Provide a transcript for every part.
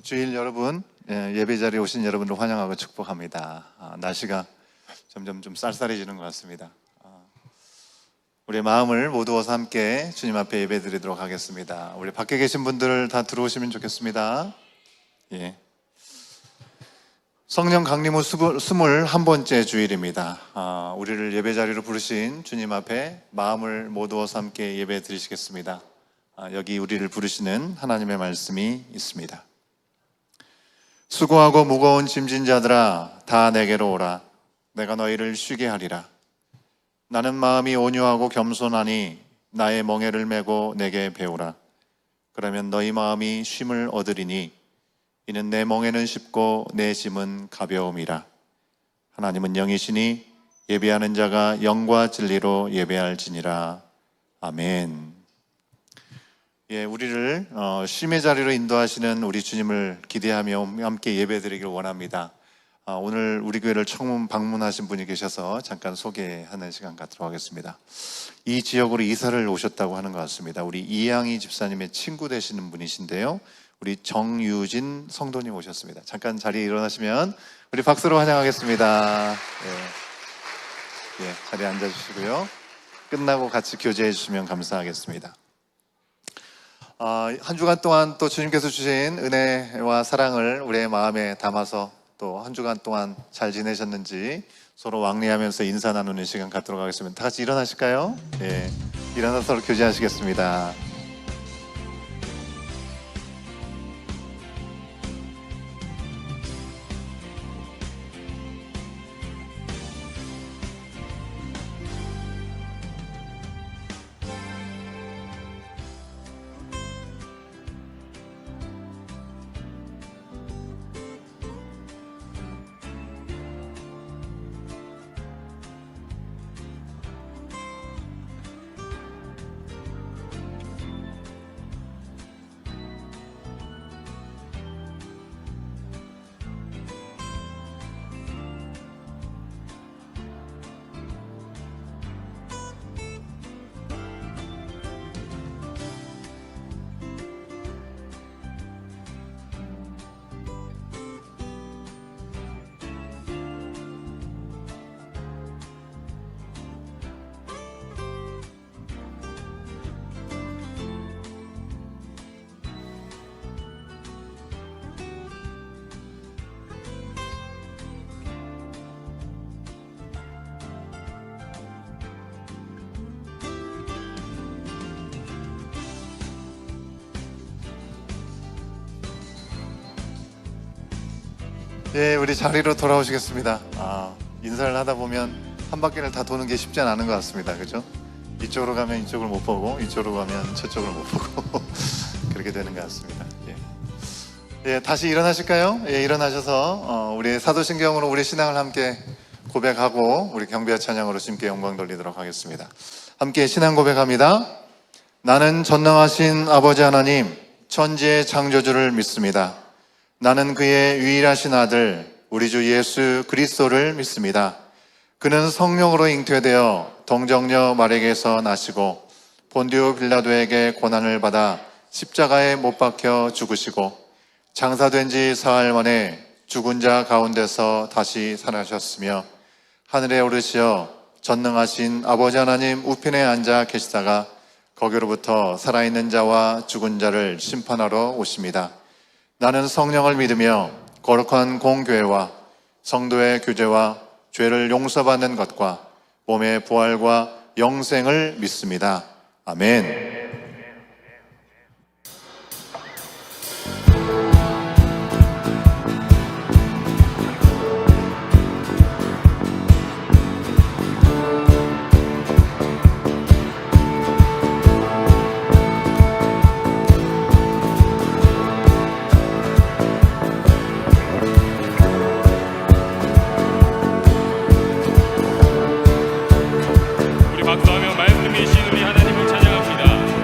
주일 여러분, 예배 자리에 오신 여러분을 환영하고 축복합니다. 날씨가 점점 좀 쌀쌀해지는 것 같습니다. 우리의 마음을 모두어서 함께 주님 앞에 예배 드리도록 하겠습니다. 우리 밖에 계신 분들 다 들어오시면 좋겠습니다. 예. 성령 강림 후 21번째 주일입니다. 우리를 예배 자리로 부르신 주님 앞에 마음을 모두어서 함께 예배 드리시겠습니다. 여기 우리를 부르시는 하나님의 말씀이 있습니다. 수고하고 무거운 짐진 자들아 다 내게로 오라. 내가 너희를 쉬게 하리라. 나는 마음이 온유하고 겸손하니 나의 멍에를 메고 내게 배우라. 그러면 너희 마음이 쉼을 얻으리니 이는 내 멍에는 쉽고 내 짐은 가벼움이라. 하나님은 영이시니 예배하는 자가 영과 진리로 예배할지니라. 아멘. 예, 우리를 쉼의 자리로 인도하시는 우리 주님을 기대하며 함께 예배드리길 원합니다. 오늘 우리 교회를 처음 방문하신 분이 계셔서 잠깐 소개하는 시간 갖도록 하겠습니다. 이 지역으로 이사를 오셨다고 하는 것 같습니다. 우리 이양희 집사님의 친구 되시는 분이신데요, 우리 정유진 성도님 오셨습니다. 잠깐 자리에 일어나시면 우리 박수로 환영하겠습니다. 예, 자리에 앉아주시고요. 끝나고 같이 교제해 주시면 감사하겠습니다. 한 주간 동안 또 주님께서 주신 은혜와 사랑을 우리의 마음에 담아서 또 한 주간 동안 잘 지내셨는지 서로 왕래하면서 인사 나누는 시간 갖도록 하겠습니다. 다 같이 일어나실까요? 예, 일어나서 서로 교제하시겠습니다. 예, 우리 자리로 돌아오시겠습니다. 인사를 하다 보면 한 바퀴를 다 도는 게 쉽지 않은 것 같습니다. 그죠? 이쪽으로 가면 이쪽을 못 보고 이쪽으로 가면 저쪽을 못 보고 그렇게 되는 것 같습니다. 예, 다시 일어나실까요? 예, 일어나셔서 우리 사도신경으로 우리 신앙을 함께 고백하고 우리 경배와 찬양으로 주님께 영광 돌리도록 하겠습니다. 함께 신앙 고백합니다. 나는 전능하신 아버지 하나님 천지의 창조주를 믿습니다. 나는 그의 유일하신 아들 우리 주 예수 그리스도를 믿습니다. 그는 성령으로 잉태되어 동정녀 마리아에게서 나시고 본디오 빌라도에게 고난을 받아 십자가에 못 박혀 죽으시고 장사된 지 사흘 만에 죽은 자 가운데서 다시 살아나셨으며 하늘에 오르시어 전능하신 아버지 하나님 우편에 앉아 계시다가 거기로부터 살아있는 자와 죽은 자를 심판하러 오십니다. 나는 성령을 믿으며 거룩한 공교회와 성도의 교제와 죄를 용서받는 것과 몸의 부활과 영생을 믿습니다. 아멘. 박수하며 말씀이신 우리 하나님을 찬양합니다.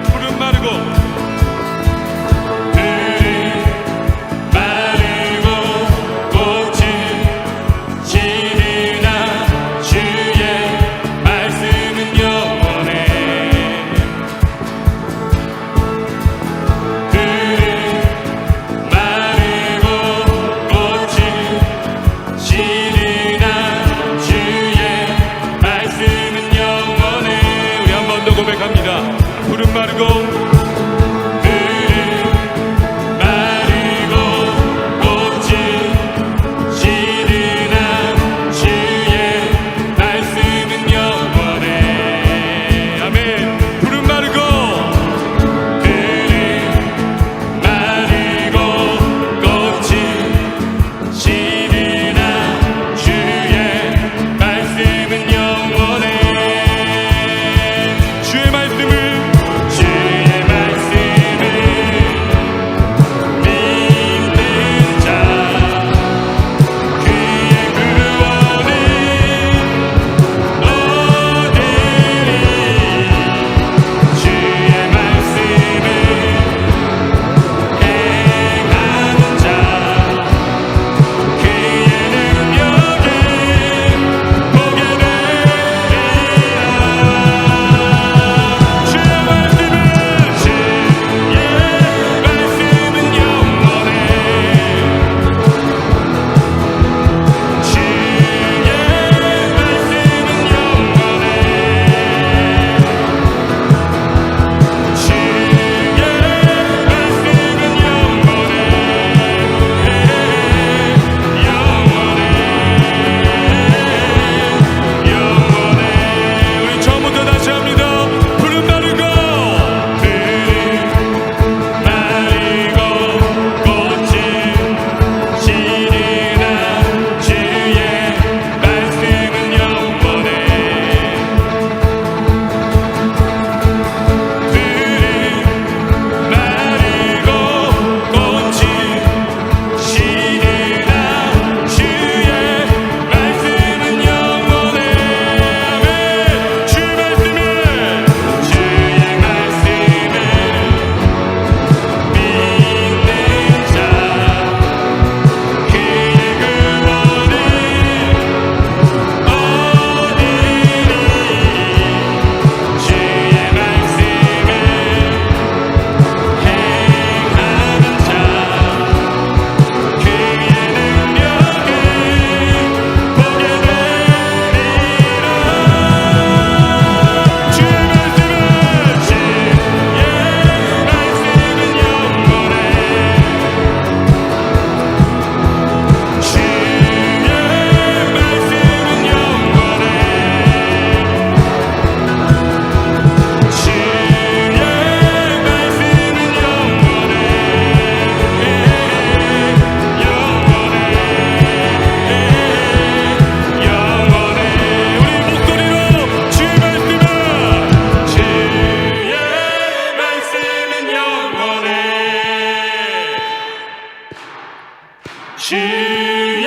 주의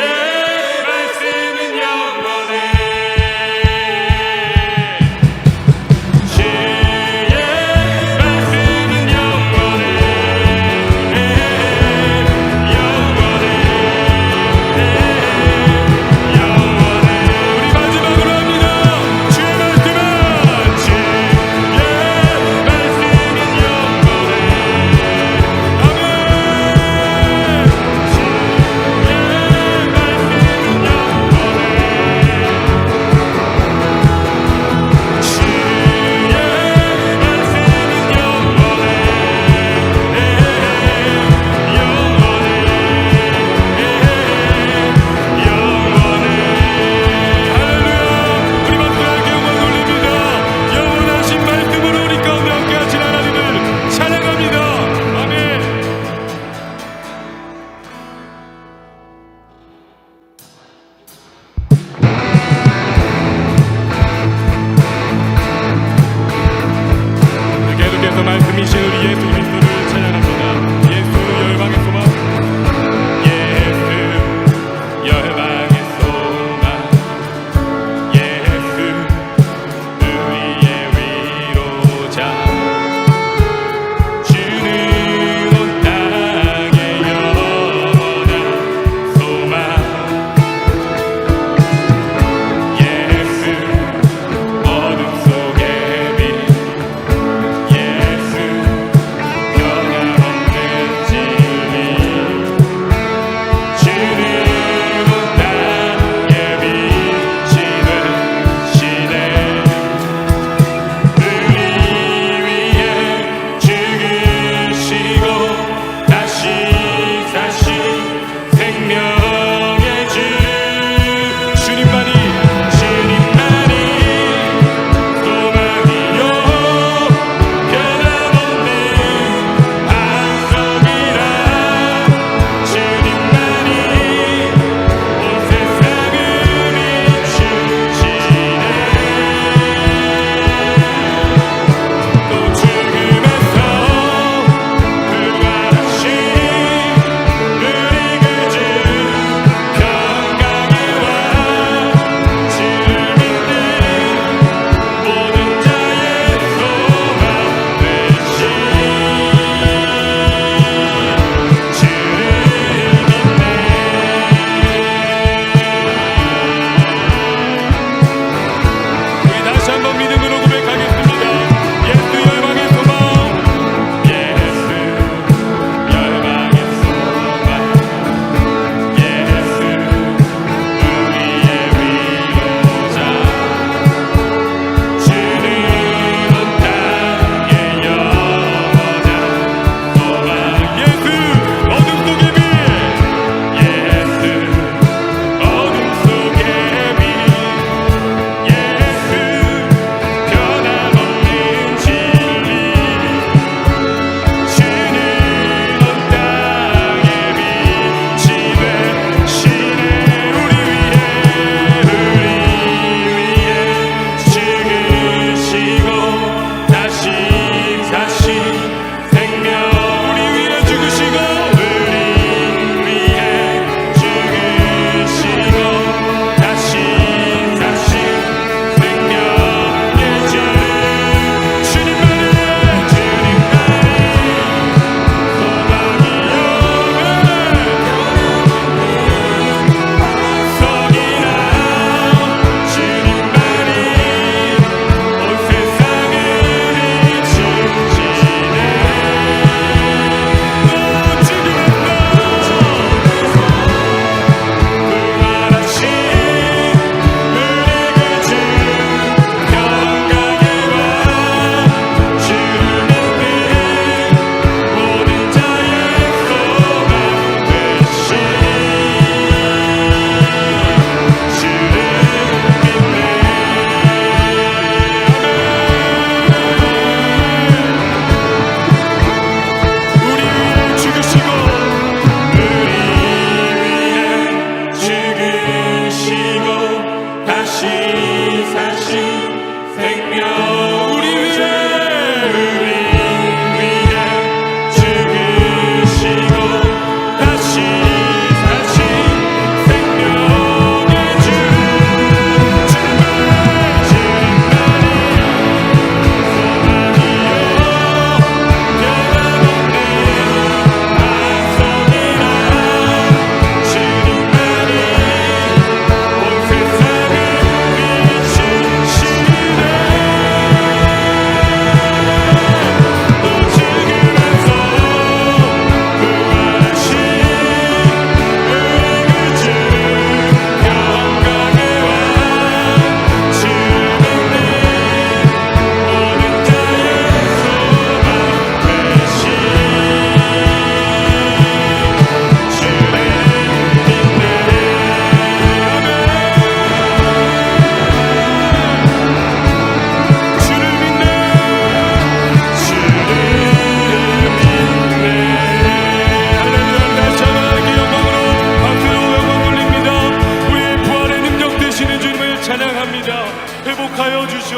말씀은 영원해. 주의 말씀은 영원해. 영원해. 영원해. 우리 마지막으로 합니다. 주의 말씀은 영원해. 아멘. 주의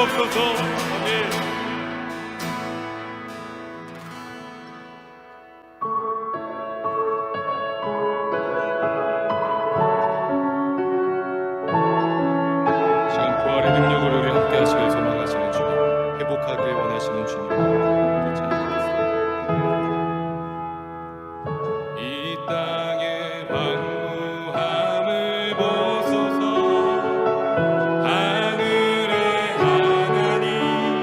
주옵소서. 아멘. 지금 부활의 능력으로 우리 함께 하시길 소망하시는 주님, 회복하길 원하시는 주님, 그 찬양하겠습니다. 이 땅의 황무함을 보소서. 하늘의 하나님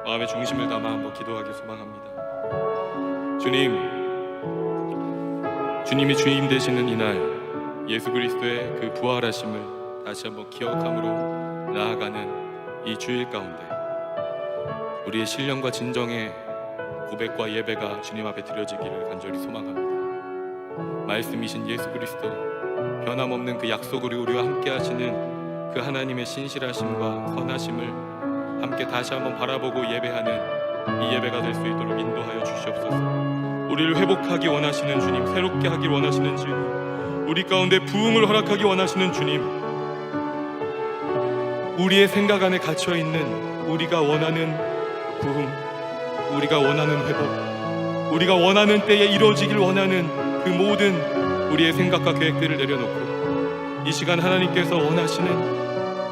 마음의 중심을 담아 한번 기도하기 소망합니다. 주님, 주님이 주님 되시는 이날 예수 그리스도의 그 부활하심을 다시 한번 기억함으로 나아가는 이 주일 가운데 우리의 신령과 진정의 고백과 예배가 주님 앞에 드려지기를 간절히 소망합니다. 말씀이신 예수 그리스도, 변함없는 그 약속으로 우리와 함께 하시는 그 하나님의 신실하심과 선하심을 함께 다시 한번 바라보고 예배하는 이 예배가 될 수 있도록 인도하여 주시옵소서. 우리를 회복하기 원하시는 주님, 새롭게 하기 원하시는 주님, 우리 가운데 부흥을 허락하기 원하시는 주님, 우리의 생각 안에 갇혀있는 우리가 원하는 부흥, 우리가 원하는 회복, 우리가 원하는 때에 이루어지길 원하는 그 모든 우리의 생각과 계획들을 내려놓고 이 시간 하나님께서 원하시는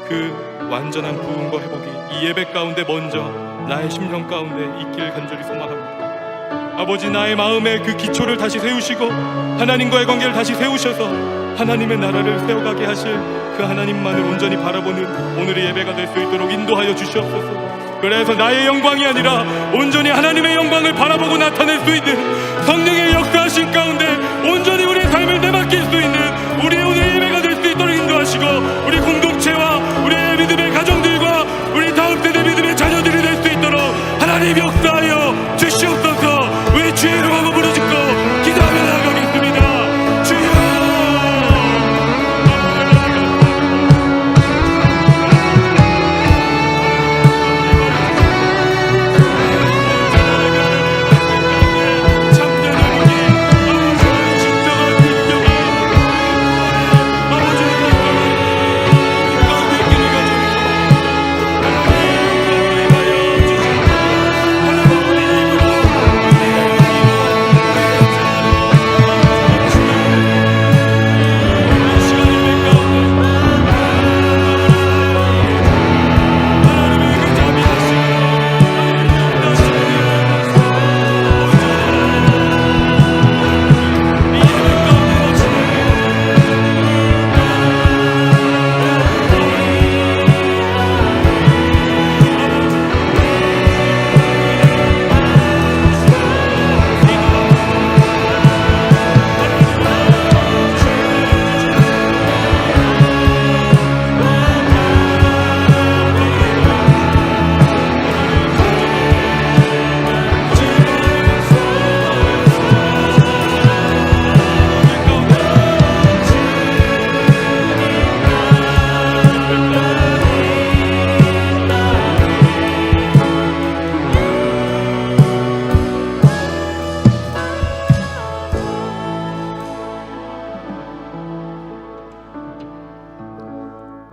그 완전한 부흥과 회복이 이 예배 가운데 먼저 나의 심령 가운데 있길 간절히 소망합니다. 아버지, 나의 마음에 그 기초를 다시 세우시고 하나님과의 관계를 다시 세우셔서 하나님의 나라를 세워가게 하실 그 하나님만을 온전히 바라보는 오늘의 예배가 될 수 있도록 인도하여 주시옵소서. 그래서 나의 영광이 아니라 온전히 하나님의 영광을 바라보고 나타낼 수 있는 성령의 역사하신 가운데 온전히 우리의 삶을 내맡길 수 있는 우리의 오늘 예배가 될 수 있도록 인도하시고 우리 공동체와 우리의 믿음의 가정들과 우리 다음 세대 믿음의 자녀들이 될 수 있도록 하나님 역사하여 주시옵소서. 우리 주의 이름 한번 부르짖고 기도하며 나아가겠습니다. 주여,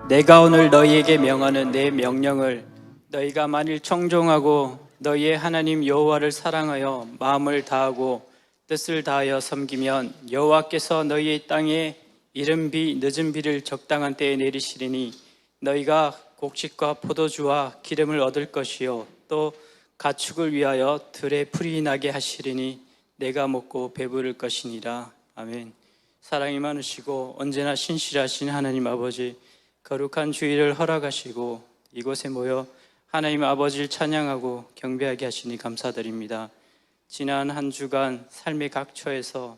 내가 오늘 너희에게 명하는 내 명령을 너희가 만일 청종하고 너희의 하나님 여호와를 사랑하여 마음을 다하고 뜻을 다하여 섬기면 여호와께서 너희의 땅에 이른 비 늦은 비를 적당한 때에 내리시리니 너희가 곡식과 포도주와 기름을 얻을 것이요 또 가축을 위하여 들에 풀이 나게 하시리니 내가 먹고 배부를 것이니라. 아멘. 사랑이 많으시고 언제나 신실하신 하나님 아버지, 거룩한 주일을 허락하시고 이곳에 모여 하나님 아버지를 찬양하고 경배하게 하시니 감사드립니다. 지난 한 주간 삶의 각 처에서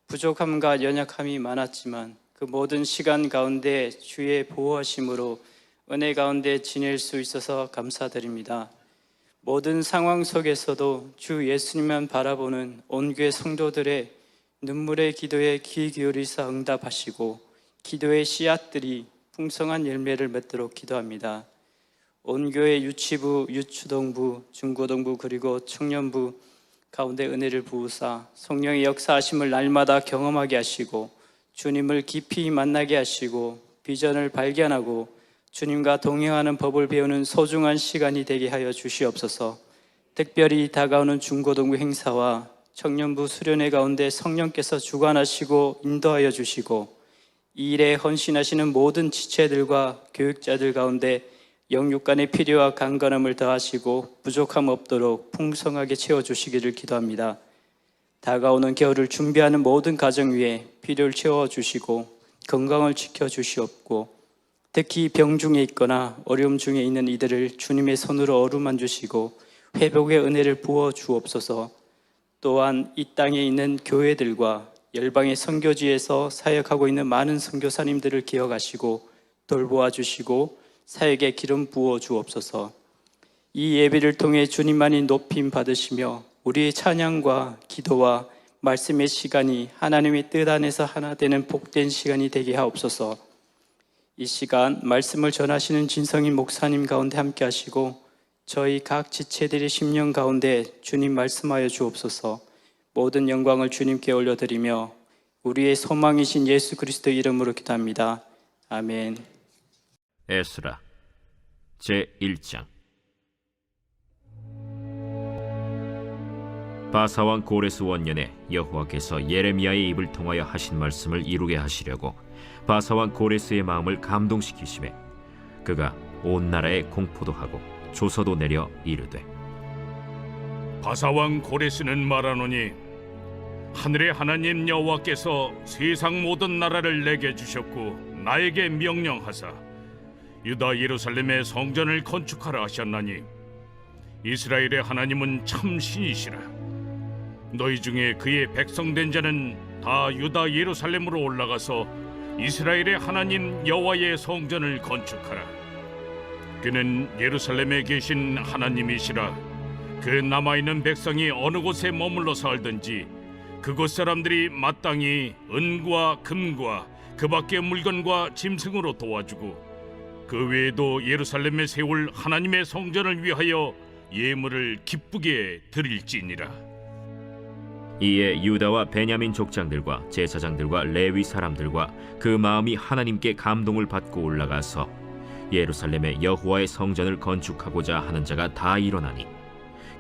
부족함과 연약함이 많았지만 그 모든 시간 가운데 주의 보호하심으로 은혜 가운데 지낼 수 있어서 감사드립니다. 모든 상황 속에서도 주 예수님만 바라보는 온교회 성도들의 눈물의 기도에 귀 기울이사 응답하시고 기도의 씨앗들이 풍성한 열매를 맺도록 기도합니다. 온교회 유치부, 유초동부, 중고동부 그리고 청년부 가운데 은혜를 부으사 성령의 역사하심을 날마다 경험하게 하시고 주님을 깊이 만나게 하시고 비전을 발견하고 주님과 동행하는 법을 배우는 소중한 시간이 되게 하여 주시옵소서. 특별히 다가오는 중고동부 행사와 청년부 수련회 가운데 성령께서 주관하시고 인도하여 주시고 이 일에 헌신하시는 모든 지체들과 교육자들 가운데 영육 간의 필요와 강건함을 더하시고 부족함 없도록 풍성하게 채워주시기를 기도합니다. 다가오는 겨울을 준비하는 모든 가정 위에 필요를 채워주시고 건강을 지켜주시옵고 특히 병 중에 있거나 어려움 중에 있는 이들을 주님의 손으로 어루만 주시고 회복의 은혜를 부어 주옵소서. 또한 이 땅에 있는 교회들과 열방의 선교지에서 사역하고 있는 많은 선교사님들을 기억하시고 돌보아 주시고 사역에 기름 부어 주옵소서. 이 예배를 통해 주님만이 높임 받으시며 우리의 찬양과 기도와 말씀의 시간이 하나님의 뜻 안에서 하나 되는 복된 시간이 되게 하옵소서. 이 시간 말씀을 전하시는 진성인 목사님 가운데 함께 하시고 저희 각 지체들의 심령 가운데 주님 말씀하여 주옵소서. 모든 영광을 주님께 올려드리며 우리의 소망이신 예수 그리스도 이름으로 기도합니다. 아멘. 에스라 제1장. 바사왕 고레스 원년에 여호와께서 예레미야의 입을 통하여 하신 말씀을 이루게 하시려고 바사왕 고레스의 마음을 감동시키시매 그가 온 나라에 공포도 하고 조서도 내려 이르되 바사왕 고레스는 말하노니 하늘의 하나님 여호와께서 세상 모든 나라를 내게 주셨고 나에게 명령하사 유다 예루살렘의 성전을 건축하라 하셨나니 이스라엘의 하나님은 참 신이시라. 너희 중에 그의 백성된 자는 다 유다 예루살렘으로 올라가서 이스라엘의 하나님 여호와의 성전을 건축하라. 그는 예루살렘에 계신 하나님이시라. 그 남아있는 백성이 어느 곳에 머물러 살든지 그곳 사람들이 마땅히 은과 금과 그 밖의 물건과 짐승으로 도와주고 그 외에도 예루살렘에 세울 하나님의 성전을 위하여 예물을 기쁘게 드릴지니라. 이에 유다와 베냐민 족장들과 제사장들과 레위 사람들과 그 마음이 하나님께 감동을 받고 올라가서 예루살렘에 여호와의 성전을 건축하고자 하는 자가 다 일어나니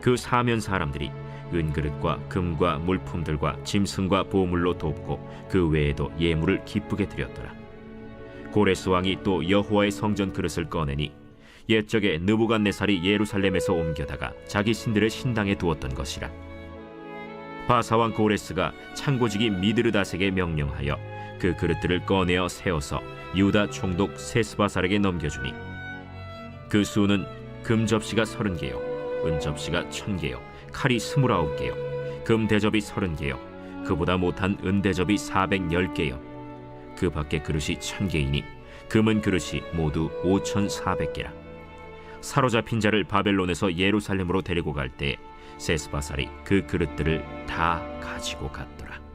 그 사면 사람들이 은그릇과 금과 물품들과 짐승과 보물로 돕고 그 외에도 예물을 기쁘게 드렸더라. 고레스 왕이 또 여호와의 성전 그릇을 꺼내니 옛적에 느부갓네살이 예루살렘에서 옮겨다가 자기 신들의 신당에 두었던 것이라. 바사왕 고레스가 창고지기 미드르다색에 명령하여 그 그릇들을 꺼내어 세워서 유다 총독 세스바살에게 넘겨주니 그 수는 금 접시가 30개요 은 접시가 1000개요 칼이 29개요 금 대접이 30개요 그보다 못한 은 대접이 410개요 그 밖에 그릇이 1000개이니 금은 그릇이 모두 5400개라. 사로잡힌 자를 바벨론에서 예루살렘으로 데리고 갈 때 세스바살이 그 그릇들을 다 가지고 갔더라.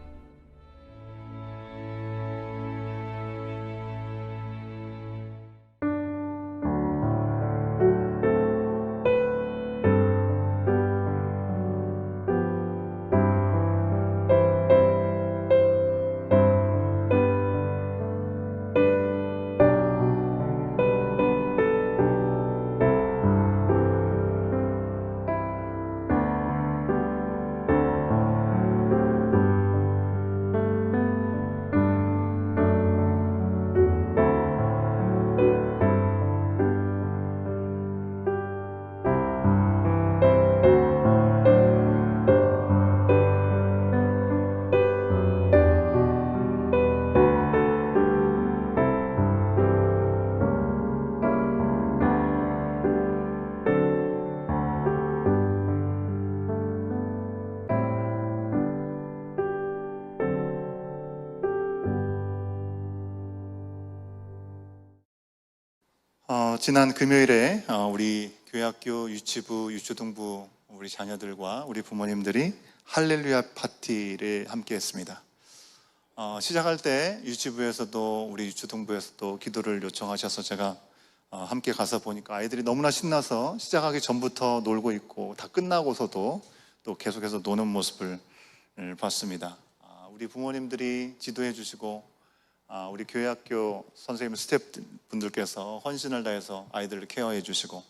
지난 금요일에 우리 교회학교 유치부, 유초등부 우리 자녀들과 우리 부모님들이 할렐루야 파티를 함께 했습니다. 시작할 때 유치부에서도 우리 유초등부에서도 기도를 요청하셔서 제가 함께 가서 보니까 아이들이 너무나 신나서 시작하기 전부터 놀고 있고 다 끝나고서도 또 계속해서 노는 모습을 봤습니다. 우리 부모님들이 지도해 주시고 우리 교회학교 선생님 스태프분들께서 헌신을 다해서 아이들을 케어해 주시고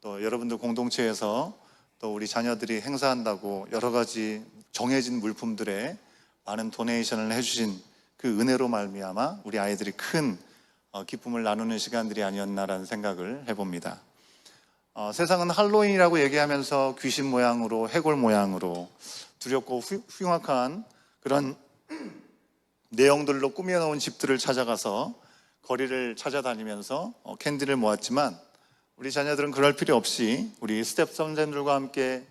또 여러분들 공동체에서 또 우리 자녀들이 행사한다고 여러 가지 정해진 물품들에 많은 도네이션을 해주신 그 은혜로 말미암아 우리 아이들이 큰 기쁨을 나누는 시간들이 아니었나라는 생각을 해봅니다. 세상은 할로윈이라고 얘기하면서 귀신 모양으로 해골 모양으로 두렵고 흉악한 그런 내용들로 꾸며놓은 집들을 찾아가서 거리를 찾아다니면서 캔디를 모았지만 우리 자녀들은 그럴 필요 없이 우리 스텝 선생들과 함께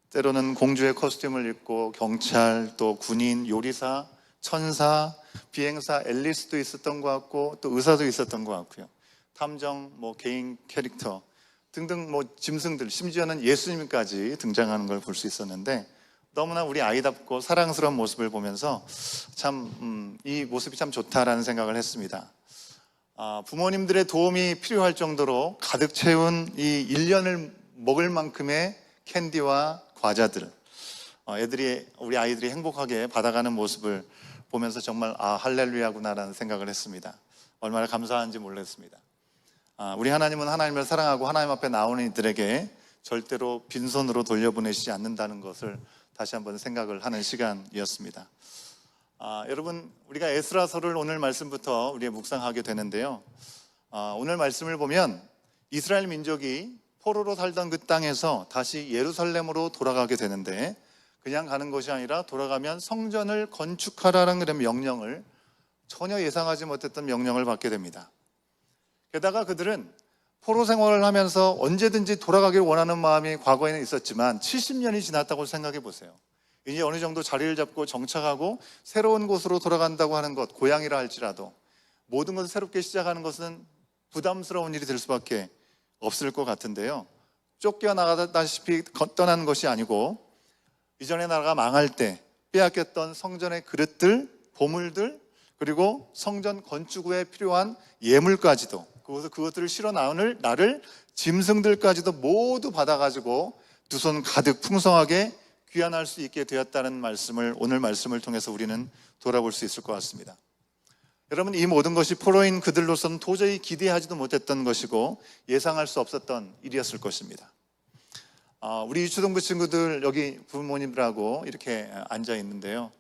때로는 공주의 코스튬을 입고 경찰, 또 군인, 요리사, 천사, 비행사, 앨리스도 있었던 것 같고 또 의사도 있었던 것 같고요. 탐정, 개인 캐릭터 등등 짐승들, 심지어는 예수님까지 등장하는 걸 볼 수 있었는데 너무나 우리 아이답고 사랑스러운 모습을 보면서 참 이 모습이 참 좋다라는 생각을 했습니다. 부모님들의 도움이 필요할 정도로 가득 채운 이 1년을 먹을 만큼의 캔디와 과자들, 우리 아이들이 행복하게 받아가는 모습을 보면서 정말 할렐루야구나라는 생각을 했습니다. 얼마나 감사한지 몰랐습니다. 우리 하나님은 하나님을 사랑하고 하나님 앞에 나오는 이들에게 절대로 빈손으로 돌려보내시지 않는다는 것을 다시 한번 생각을 하는 시간이었습니다. 여러분, 우리가 에스라서를 오늘 말씀부터 우리가 묵상하게 되는데요. 오늘 말씀을 보면 이스라엘 민족이 포로로 살던 그 땅에서 다시 예루살렘으로 돌아가게 되는데 그냥 가는 것이 아니라 돌아가면 성전을 건축하라는 그런 명령을, 전혀 예상하지 못했던 명령을 받게 됩니다. 게다가 그들은 포로 생활을 하면서 언제든지 돌아가길 원하는 마음이 과거에는 있었지만 70년이 지났다고 생각해 보세요. 이제 어느 정도 자리를 잡고 정착하고 새로운 곳으로 돌아간다고 하는 것, 고향이라 할지라도 모든 것을 새롭게 시작하는 것은 부담스러운 일이 될 수밖에 없을 것 같은데요. 쫓겨나가다시피 떠나는 것이 아니고 이전의 나라가 망할 때 빼앗겼던 성전의 그릇들, 보물들, 그리고 성전 건축 후에 필요한 예물까지도, 그것들을 실어 나올 나를 짐승들까지도 모두 받아가지고 두 손 가득 풍성하게 귀환할 수 있게 되었다는 말씀을, 오늘 말씀을 통해서 우리는 돌아볼 수 있을 것 같습니다. 여러분, 이 모든 것이 포로인 그들로서는 도저히 기대하지도 못했던 것이고 예상할 수 없었던 일이었을 것입니다. 우리 유초등부 친구들 여기 부모님들하고 이렇게 앉아 있는데요.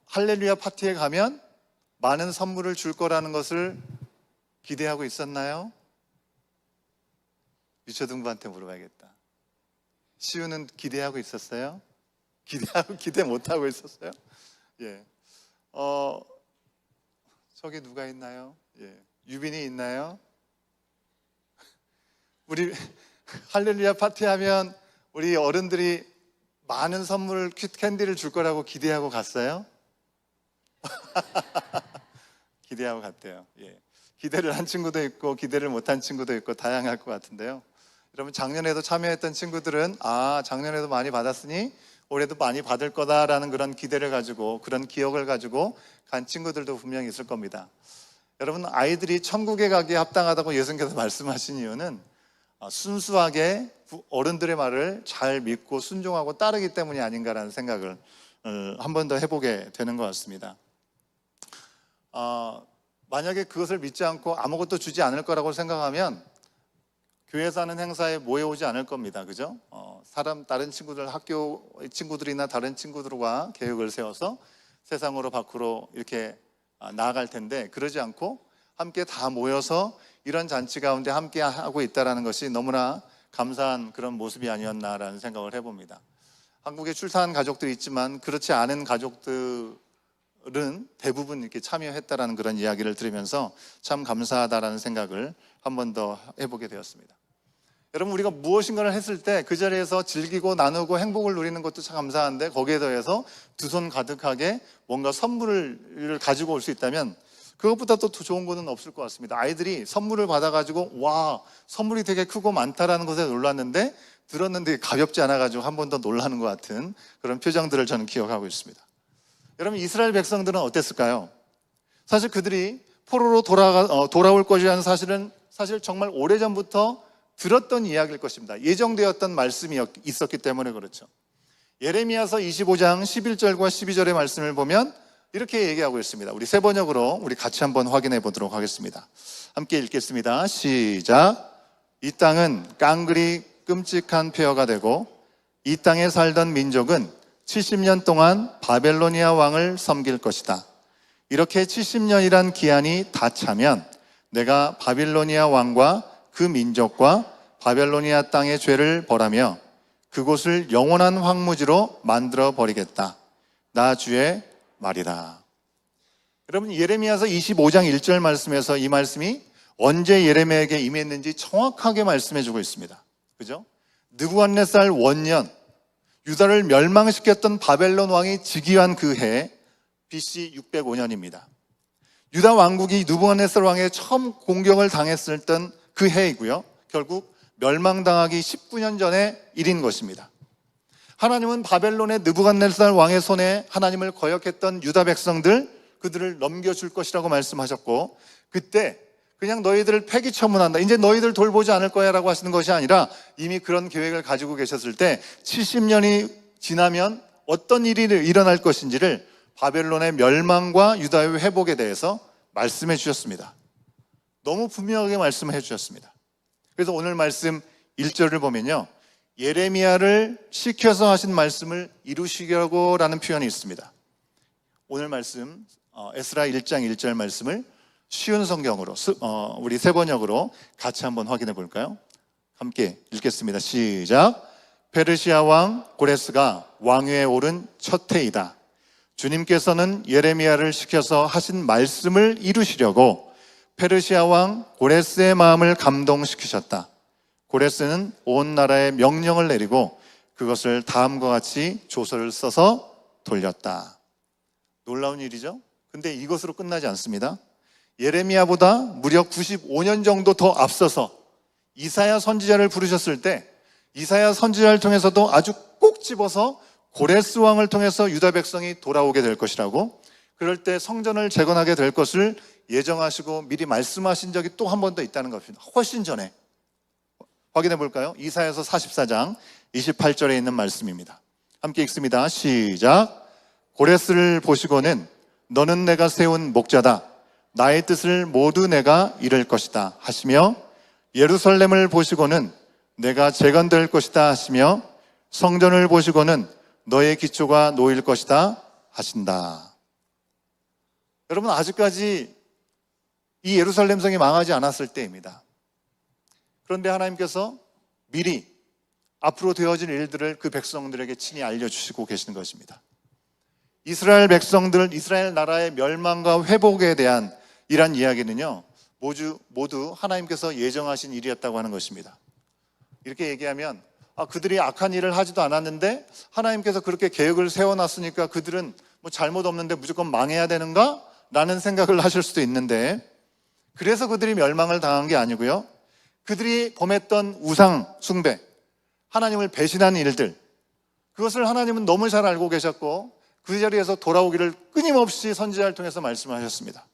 할렐루야 파티에 가면 많은 선물을 줄 거라는 것을 기대하고 있었나요? 유초등부한테 물어봐야겠다. 시우는 기대하고 있었어요? 기대 못하고 있었어요? 예. 저기 누가 있나요? 예. 유빈이 있나요? 우리 할렐루야 파티하면 우리 어른들이 많은 선물, 캔디를 줄 거라고 기대하고 갔어요? 기대하고 갔대요. 예. 기대를 한 친구도 있고 기대를 못한 친구도 있고 다양할 것 같은데요. 여러분, 작년에도 참여했던 친구들은 작년에도 많이 받았으니 올해도 많이 받을 거다라는 그런 기대를 가지고, 그런 기억을 가지고 간 친구들도 분명히 있을 겁니다. 여러분, 아이들이 천국에 가기에 합당하다고 예수님께서 말씀하신 이유는 순수하게 어른들의 말을 잘 믿고 순종하고 따르기 때문이 아닌가라는 생각을 한 번 더 해보게 되는 것 같습니다. 만약에 그것을 믿지 않고 아무것도 주지 않을 거라고 생각하면 교회에서 하는 행사에 모여오지 않을 겁니다. 그죠? 다른 친구들, 학교 친구들이나 다른 친구들과 계획을 세워서 세상으로 밖으로 이렇게 나아갈 텐데, 그러지 않고 함께 다 모여서 이런 잔치 가운데 함께 하고 있다는 것이 너무나 감사한 그런 모습이 아니었나라는 생각을 해봅니다. 한국에 출산한 가족들이 있지만 그렇지 않은 가족들은 대부분 이렇게 참여했다라는 그런 이야기를 들으면서 참 감사하다라는 생각을 한 번 더 해보게 되었습니다. 여러분, 우리가 무엇인가를 했을 때 그 자리에서 즐기고 나누고 행복을 누리는 것도 참 감사한데, 거기에 더해서 두 손 가득하게 뭔가 선물을 가지고 올 수 있다면 그것보다 또 좋은 거는 없을 것 같습니다. 아이들이 선물을 받아가지고 와, 선물이 되게 크고 많다라는 것에 놀랐는데, 들었는데 가볍지 않아가지고 한 번 더 놀라는 것 같은 그런 표정들을 저는 기억하고 있습니다. 여러분, 이스라엘 백성들은 어땠을까요? 사실 그들이 포로로 돌아올 것이라는 사실은 사실 정말 오래전부터 들었던 이야기일 것입니다. 예정되었던 말씀이 있었기 때문에 그렇죠. 예레미야서 25장 11절과 12절의 말씀을 보면 이렇게 얘기하고 있습니다. 우리 세 번역으로 우리 같이 한번 확인해 보도록 하겠습니다. 함께 읽겠습니다. 시작. 이 땅은 깡그리 끔찍한 폐허가 되고 이 땅에 살던 민족은 70년 동안 바벨로니아 왕을 섬길 것이다. 이렇게 70년이란 기한이 다 차면 내가 바빌로니아 왕과 그 민족과 바벨로니아 땅의 죄를 벌하며 그곳을 영원한 황무지로 만들어 버리겠다. 나 주의 말이다. 여러분, 예레미야서 25장 1절 말씀에서 이 말씀이 언제 예레미야에게 임했는지 정확하게 말씀해 주고 있습니다. 그죠? 느부갓네살 원년, 유다를 멸망시켰던 바벨론 왕이 즉위한 그 해, BC 605년입니다. 유다 왕국이 느부갓네살 왕의 처음 공격을 당했을 땐 그 해이고요. 결국 멸망당하기 19년 전의 일인 것입니다. 하나님은 바벨론의 느부갓네살 왕의 손에 하나님을 거역했던 유다 백성들, 그들을 넘겨줄 것이라고 말씀하셨고, 그때 그냥 너희들을 폐기 처분한다, 이제 너희들 돌보지 않을 거야 라고 하시는 것이 아니라 이미 그런 계획을 가지고 계셨을 때 70년이 지나면 어떤 일이 일어날 것인지를 바벨론의 멸망과 유다의 회복에 대해서 말씀해 주셨습니다. 너무 분명하게 말씀해 주셨습니다. 그래서 오늘 말씀 1절을 보면요, 예레미야를 시켜서 하신 말씀을 이루시려고 라는 표현이 있습니다. 오늘 말씀 에스라 1장 1절 말씀을 쉬운 성경으로 우리 세 번역으로 같이 한번 확인해 볼까요? 함께 읽겠습니다. 시작. 페르시아 왕 고레스가 왕위에 오른 첫 해이다. 주님께서는 예레미야를 시켜서 하신 말씀을 이루시려고 페르시아 왕 고레스의 마음을 감동시키셨다. 고레스는 온 나라에 명령을 내리고 그것을 다음과 같이 조서를 써서 돌렸다. 놀라운 일이죠? 근데 이것으로 끝나지 않습니다. 예레미야보다 무려 95년 정도 더 앞서서 이사야 선지자를 부르셨을 때 이사야 선지자를 통해서도 아주 꼭 집어서 고레스 왕을 통해서 유다 백성이 돌아오게 될 것이라고, 그럴 때 성전을 재건하게 될 것을 예정하시고 미리 말씀하신 적이 또 한 번 더 있다는 것입니다. 훨씬 전에. 확인해 볼까요? 이사야서 44장 28절에 있는 말씀입니다. 함께 읽습니다. 시작. 고레스를 보시고는 너는 내가 세운 목자다. 나의 뜻을 모두 내가 이룰 것이다 하시며, 예루살렘을 보시고는 내가 재건될 것이다 하시며, 성전을 보시고는 너의 기초가 놓일 것이다 하신다. 여러분, 아직까지 이 예루살렘 성이 망하지 않았을 때입니다. 그런데 하나님께서 미리 앞으로 되어질 일들을 그 백성들에게 친히 알려주시고 계시는 것입니다. 이스라엘 백성들, 이스라엘 나라의 멸망과 회복에 대한 이란 이야기는요, 모두 하나님께서 예정하신 일이었다고 하는 것입니다. 이렇게 얘기하면 그들이 악한 일을 하지도 않았는데 하나님께서 그렇게 계획을 세워놨으니까 그들은 뭐 잘못 없는데 무조건 망해야 되는가? 라는 생각을 하실 수도 있는데, 그래서 그들이 멸망을 당한 게 아니고요, 그들이 범했던 우상 숭배, 하나님을 배신한 일들, 그것을 하나님은 너무 잘 알고 계셨고 그 자리에서 돌아오기를 끊임없이 선지자를 통해서 말씀하셨습니다.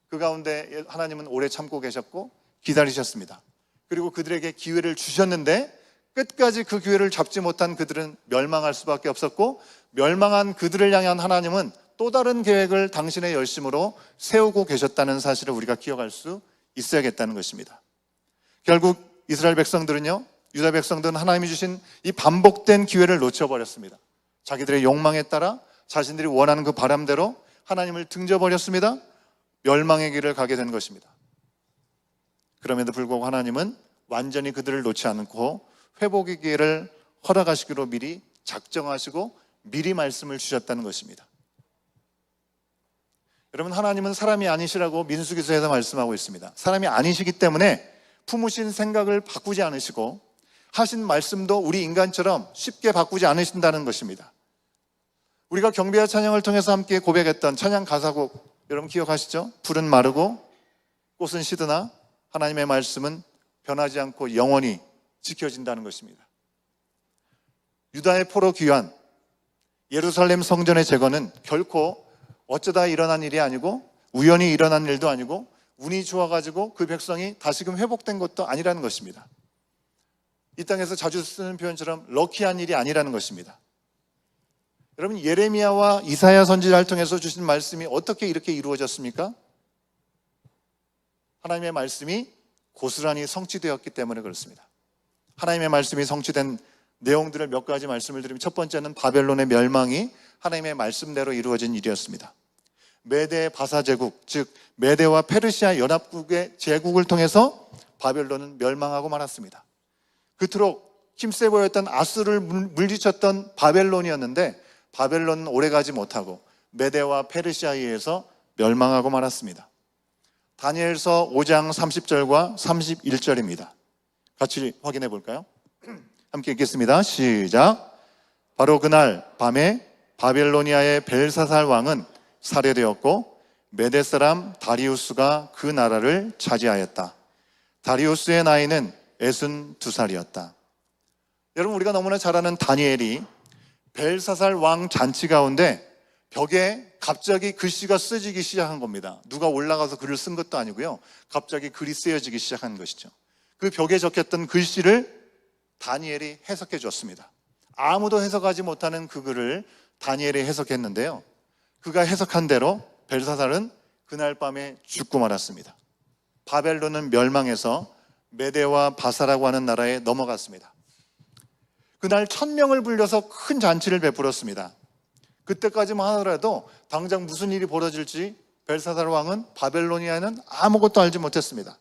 그 가운데 하나님은 오래 참고 계셨고 기다리셨습니다. 그리고 그들에게 기회를 주셨는데 끝까지 그 기회를 잡지 못한 그들은 멸망할 수밖에 없었고, 멸망한 그들을 향한 하나님은 또 다른 계획을 당신의 열심으로 세우고 계셨다는 사실을 우리가 기억할 수 있어야겠다는 것입니다. 결국 이스라엘 백성들은요, 유다 백성들은 하나님이 주신 이 반복된 기회를 놓쳐버렸습니다. 자기들의 욕망에 따라 자신들이 원하는 그 바람대로 하나님을 등져버렸습니다. 멸망의 길을 가게 된 것입니다. 그럼에도 불구하고 하나님은 완전히 그들을 놓지 않고 회복의 기회를 허락하시기로 미리 작정하시고 미리 말씀을 주셨다는 것입니다. 여러분, 하나님은 사람이 아니시라고 민수기서에서 말씀하고 있습니다. 사람이 아니시기 때문에 품으신 생각을 바꾸지 않으시고 하신 말씀도 우리 인간처럼 쉽게 바꾸지 않으신다는 것입니다. 우리가 경배와 찬양을 통해서 함께 고백했던 찬양 가사곡 여러분 기억하시죠? 풀은 마르고 꽃은 시드나 하나님의 말씀은 변하지 않고 영원히 지켜진다는 것입니다. 유다의 포로 귀환, 예루살렘 성전의 재건은 결코 어쩌다 일어난 일이 아니고 우연히 일어난 일도 아니고 운이 좋아가지고 그 백성이 다시금 회복된 것도 아니라는 것입니다. 이 땅에서 자주 쓰는 표현처럼 럭키한 일이 아니라는 것입니다. 여러분, 예레미야와 이사야 선지자를 통해서 주신 말씀이 어떻게 이렇게 이루어졌습니까? 하나님의 말씀이 고스란히 성취되었기 때문에 그렇습니다. 하나님의 말씀이 성취된 내용들을 몇 가지 말씀을 드리면, 첫 번째는 바벨론의 멸망이 하나님의 말씀대로 이루어진 일이었습니다. 메대 바사 제국, 즉 메대와 페르시아 연합국의 제국을 통해서 바벨론은 멸망하고 말았습니다. 그토록 힘세 보였던 아수를 물리쳤던 바벨론이었는데 바벨론은 오래가지 못하고 메대와 페르시아에 의해서 멸망하고 말았습니다. 다니엘서 5장 30절과 31절입니다. 같이 확인해 볼까요? 함께 읽겠습니다. 시작. 바로 그날 밤에 바벨로니아의 벨사살 왕은 살해되었고 메대 사람 다리우스가 그 나라를 차지하였다. 다리우스의 나이는 62살이었다. 여러분, 우리가 너무나 잘 아는 다니엘이 벨사살 왕 잔치 가운데 벽에 갑자기 글씨가 쓰여지기 시작한 겁니다. 누가 올라가서 글을 쓴 것도 아니고요. 갑자기 글이 쓰여지기 시작한 것이죠. 그 벽에 적혔던 글씨를 다니엘이 해석해 줬습니다. 아무도 해석하지 못하는 그 글을 다니엘이 해석했는데요. 그가 해석한 대로 벨사살은 그날 밤에 죽고 말았습니다. 바벨론은 멸망해서 메대와 바사라고 하는 나라에 넘어갔습니다. 그날 1000명을 불려서 큰 잔치를 베풀었습니다. 그때까지만 하더라도 당장 무슨 일이 벌어질지 벨사살 왕은 바벨로니아는 아무것도 알지 못했습니다.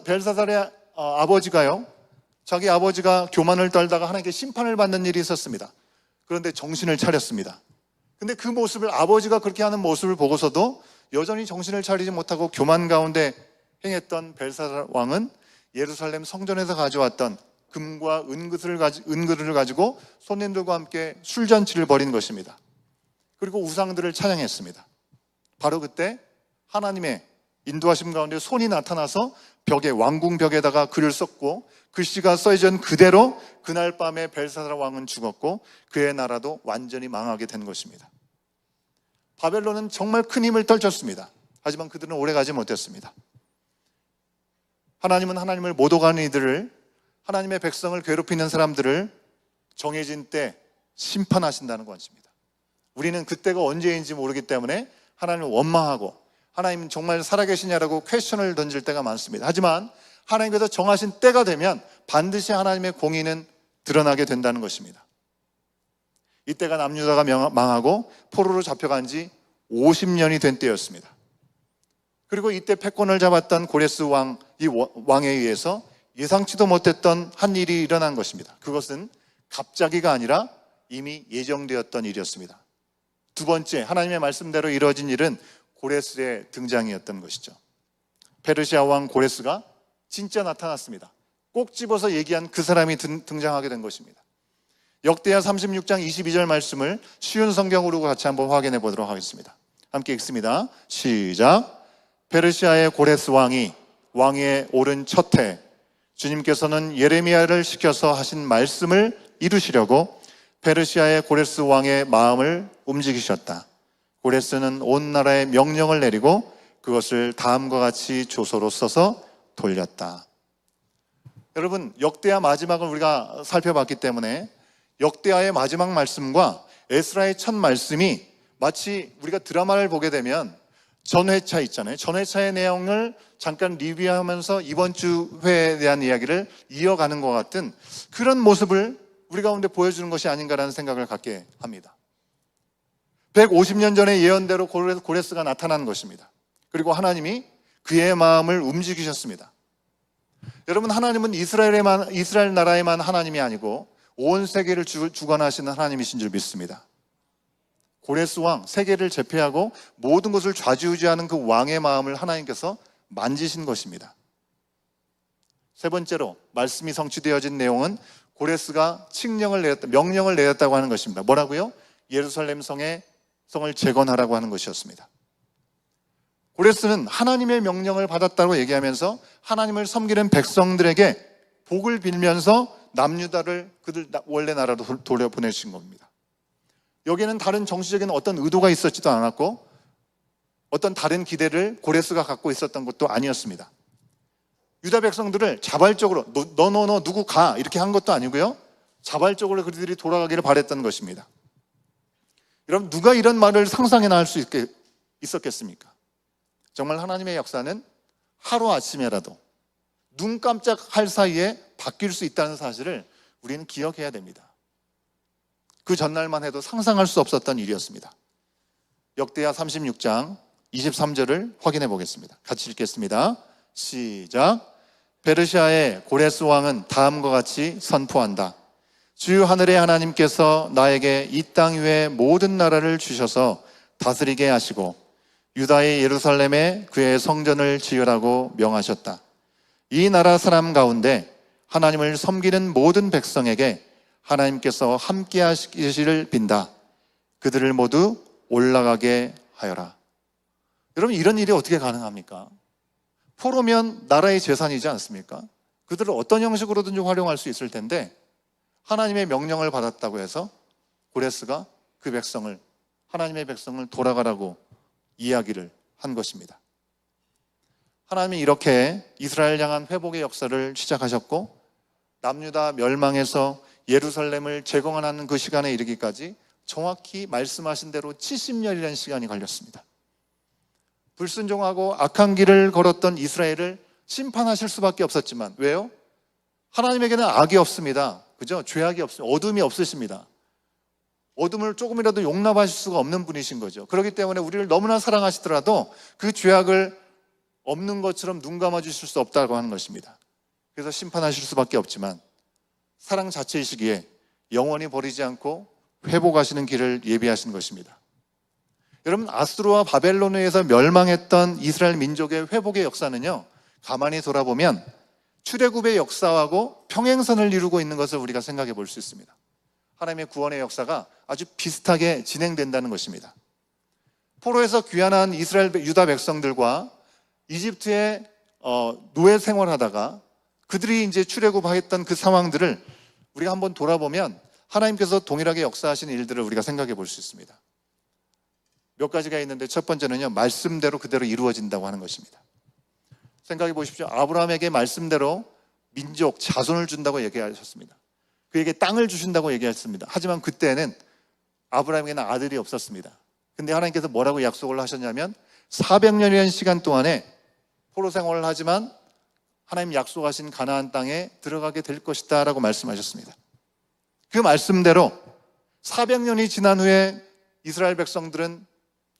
벨사살의 아버지가요, 자기 아버지가 교만을 떨다가 하나님께 심판을 받는 일이 있었습니다. 그런데 정신을 차렸습니다. 근데 그 모습을, 아버지가 그렇게 하는 모습을 보고서도 여전히 정신을 차리지 못하고 교만 가운데 행했던 벨사살 왕은 예루살렘 성전에서 가져왔던 금과 은그릇을 가지고 손님들과 함께 술잔치를 벌인 것입니다. 그리고 우상들을 찬양했습니다. 바로 그때 하나님의 인도하심 가운데 손이 나타나서 벽에, 왕궁 벽에다가 글을 썼고 글씨가 써있은 그대로 그날 밤에 벨사살 왕은 죽었고 그의 나라도 완전히 망하게 된 것입니다. 바벨론은 정말 큰 힘을 떨쳤습니다. 하지만 그들은 오래가지 못했습니다. 하나님은 하나님을 못 오가는 이들을, 하나님의 백성을 괴롭히는 사람들을 정해진 때 심판하신다는 것입니다. 우리는 그때가 언제인지 모르기 때문에 하나님을 원망하고 하나님은 정말 살아계시냐라고 퀘스천을 던질 때가 많습니다. 하지만 하나님께서 정하신 때가 되면 반드시 하나님의 공의는 드러나게 된다는 것입니다. 이때가 남유다가 망하고 포로로 잡혀간 지 50년이 된 때였습니다. 그리고 이때 패권을 잡았던 고레스 왕, 이 왕에 의해서 예상치도 못했던 한 일이 일어난 것입니다. 그것은 갑자기가 아니라 이미 예정되었던 일이었습니다. 두 번째, 하나님의 말씀대로 이루어진 일은 고레스의 등장이었던 것이죠. 페르시아 왕 고레스가 진짜 나타났습니다. 꼭 집어서 얘기한 그 사람이 등장하게 된 것입니다. 역대하 36장 22절 말씀을 쉬운 성경으로 같이 한번 확인해 보도록 하겠습니다. 함께 읽습니다. 시작. 페르시아의 고레스 왕이 왕위에 오른 첫 해, 주님께서는 예레미야를 시켜서 하신 말씀을 이루시려고 페르시아의 고레스 왕의 마음을 움직이셨다. 고레스는 온 나라에 명령을 내리고 그것을 다음과 같이 조서로 써서 돌렸다. 여러분, 역대하 마지막을 우리가 살펴봤기 때문에 역대하의 마지막 말씀과 에스라의 첫 말씀이 마치 우리가 드라마를 보게 되면 전회차 있잖아요. 전회차의 내용을 잠깐 리뷰하면서 이번 주 회에 대한 이야기를 이어가는 것 같은 그런 모습을 우리 가운데 보여주는 것이 아닌가라는 생각을 갖게 합니다. 150년 전에 예언대로 고레스가 나타난 것입니다. 그리고 하나님이 그의 마음을 움직이셨습니다. 여러분, 하나님은 이스라엘 나라에만 하나님이 아니고 온 세계를 주관하시는 하나님이신 줄 믿습니다. 고레스 왕, 세계를 제패하고 모든 것을 좌지우지하는 그 왕의 마음을 하나님께서 만지신 것입니다. 세 번째로 말씀이 성취되어진 내용은 고레스가 명령을 내렸다고 하는 것입니다. 뭐라고요? 예루살렘 성을 재건하라고 하는 것이었습니다. 고레스는 하나님의 명령을 받았다고 얘기하면서 하나님을 섬기는 백성들에게 복을 빌면서 남유다를 그들 원래 나라로 돌려보내신 겁니다. 여기에는 다른 정치적인 어떤 의도가 있었지도 않았고 어떤 다른 기대를 고레스가 갖고 있었던 것도 아니었습니다. 유다 백성들을 자발적으로 너 누구 가 이렇게 한 것도 아니고요, 자발적으로 그들이 돌아가기를 바랬던 것입니다. 여러분, 누가 이런 말을 상상이나 할 수 있었겠습니까? 정말 하나님의 역사는 하루아침에라도 눈 깜짝할 사이에 바뀔 수 있다는 사실을 우리는 기억해야 됩니다. 그 전날만 해도 상상할 수 없었던 일이었습니다. 역대하 36장 23절을 확인해 보겠습니다. 같이 읽겠습니다. 시작. 페르시아의 고레스 왕은 다음과 같이 선포한다. 주 하늘의 하나님께서 나에게 이 땅 위에 모든 나라를 주셔서 다스리게 하시고 유다의 예루살렘에 그의 성전을 지으라고 명하셨다. 이 나라 사람 가운데 하나님을 섬기는 모든 백성에게 하나님께서 함께 하시기를 빈다. 그들을 모두 올라가게 하여라. 여러분, 이런 일이 어떻게 가능합니까? 포로면 나라의 재산이지 않습니까? 그들을 어떤 형식으로든지 활용할 수 있을 텐데 하나님의 명령을 받았다고 해서 고레스가 그 백성을, 하나님의 백성을 돌아가라고 이야기를 한 것입니다. 하나님이 이렇게 이스라엘 향한 회복의 역사를 시작하셨고 남유다 멸망에서 예루살렘을 재건하는 그 시간에 이르기까지 정확히 말씀하신 대로 70년이라는 시간이 걸렸습니다. 불순종하고 악한 길을 걸었던 이스라엘을 심판하실 수밖에 없었지만, 왜요? 하나님에게는 악이 없습니다. 그죠? 죄악이 없습니다. 어둠이 없으십니다. 어둠을 조금이라도 용납하실 수가 없는 분이신 거죠. 그렇기 때문에 우리를 너무나 사랑하시더라도 그 죄악을 없는 것처럼 눈 감아 주실 수 없다고 하는 것입니다. 그래서 심판하실 수밖에 없지만 사랑 자체이시기에 영원히 버리지 않고 회복하시는 길을 예비하신 것입니다. 여러분, 아수르와 바벨론에 의해서 멸망했던 이스라엘 민족의 회복의 역사는요, 가만히 돌아보면 출애굽의 역사하고 평행선을 이루고 있는 것을 우리가 생각해 볼 수 있습니다. 하나님의 구원의 역사가 아주 비슷하게 진행된다는 것입니다. 포로에서 귀환한 이스라엘 유다 백성들과 이집트의 노예 생활하다가 그들이 이제 출애굽하였던 그 상황들을 우리가 한번 돌아보면 하나님께서 동일하게 역사하신 일들을 우리가 생각해 볼 수 있습니다. 몇 가지가 있는데 첫 번째는요, 말씀대로 그대로 이루어진다고 하는 것입니다. 생각해 보십시오. 아브라함에게 말씀대로 민족, 자손을 준다고 얘기하셨습니다. 그에게 땅을 주신다고 얘기했습니다. 하지만 그때는 아브라함에게는 아들이 없었습니다. 근데 하나님께서 뭐라고 약속을 하셨냐면 400년이라는 시간 동안에 포로 생활을 하지만 하나님 약속하신 가나안 땅에 들어가게 될 것이다 라고 말씀하셨습니다. 그 말씀대로 400년이 지난 후에 이스라엘 백성들은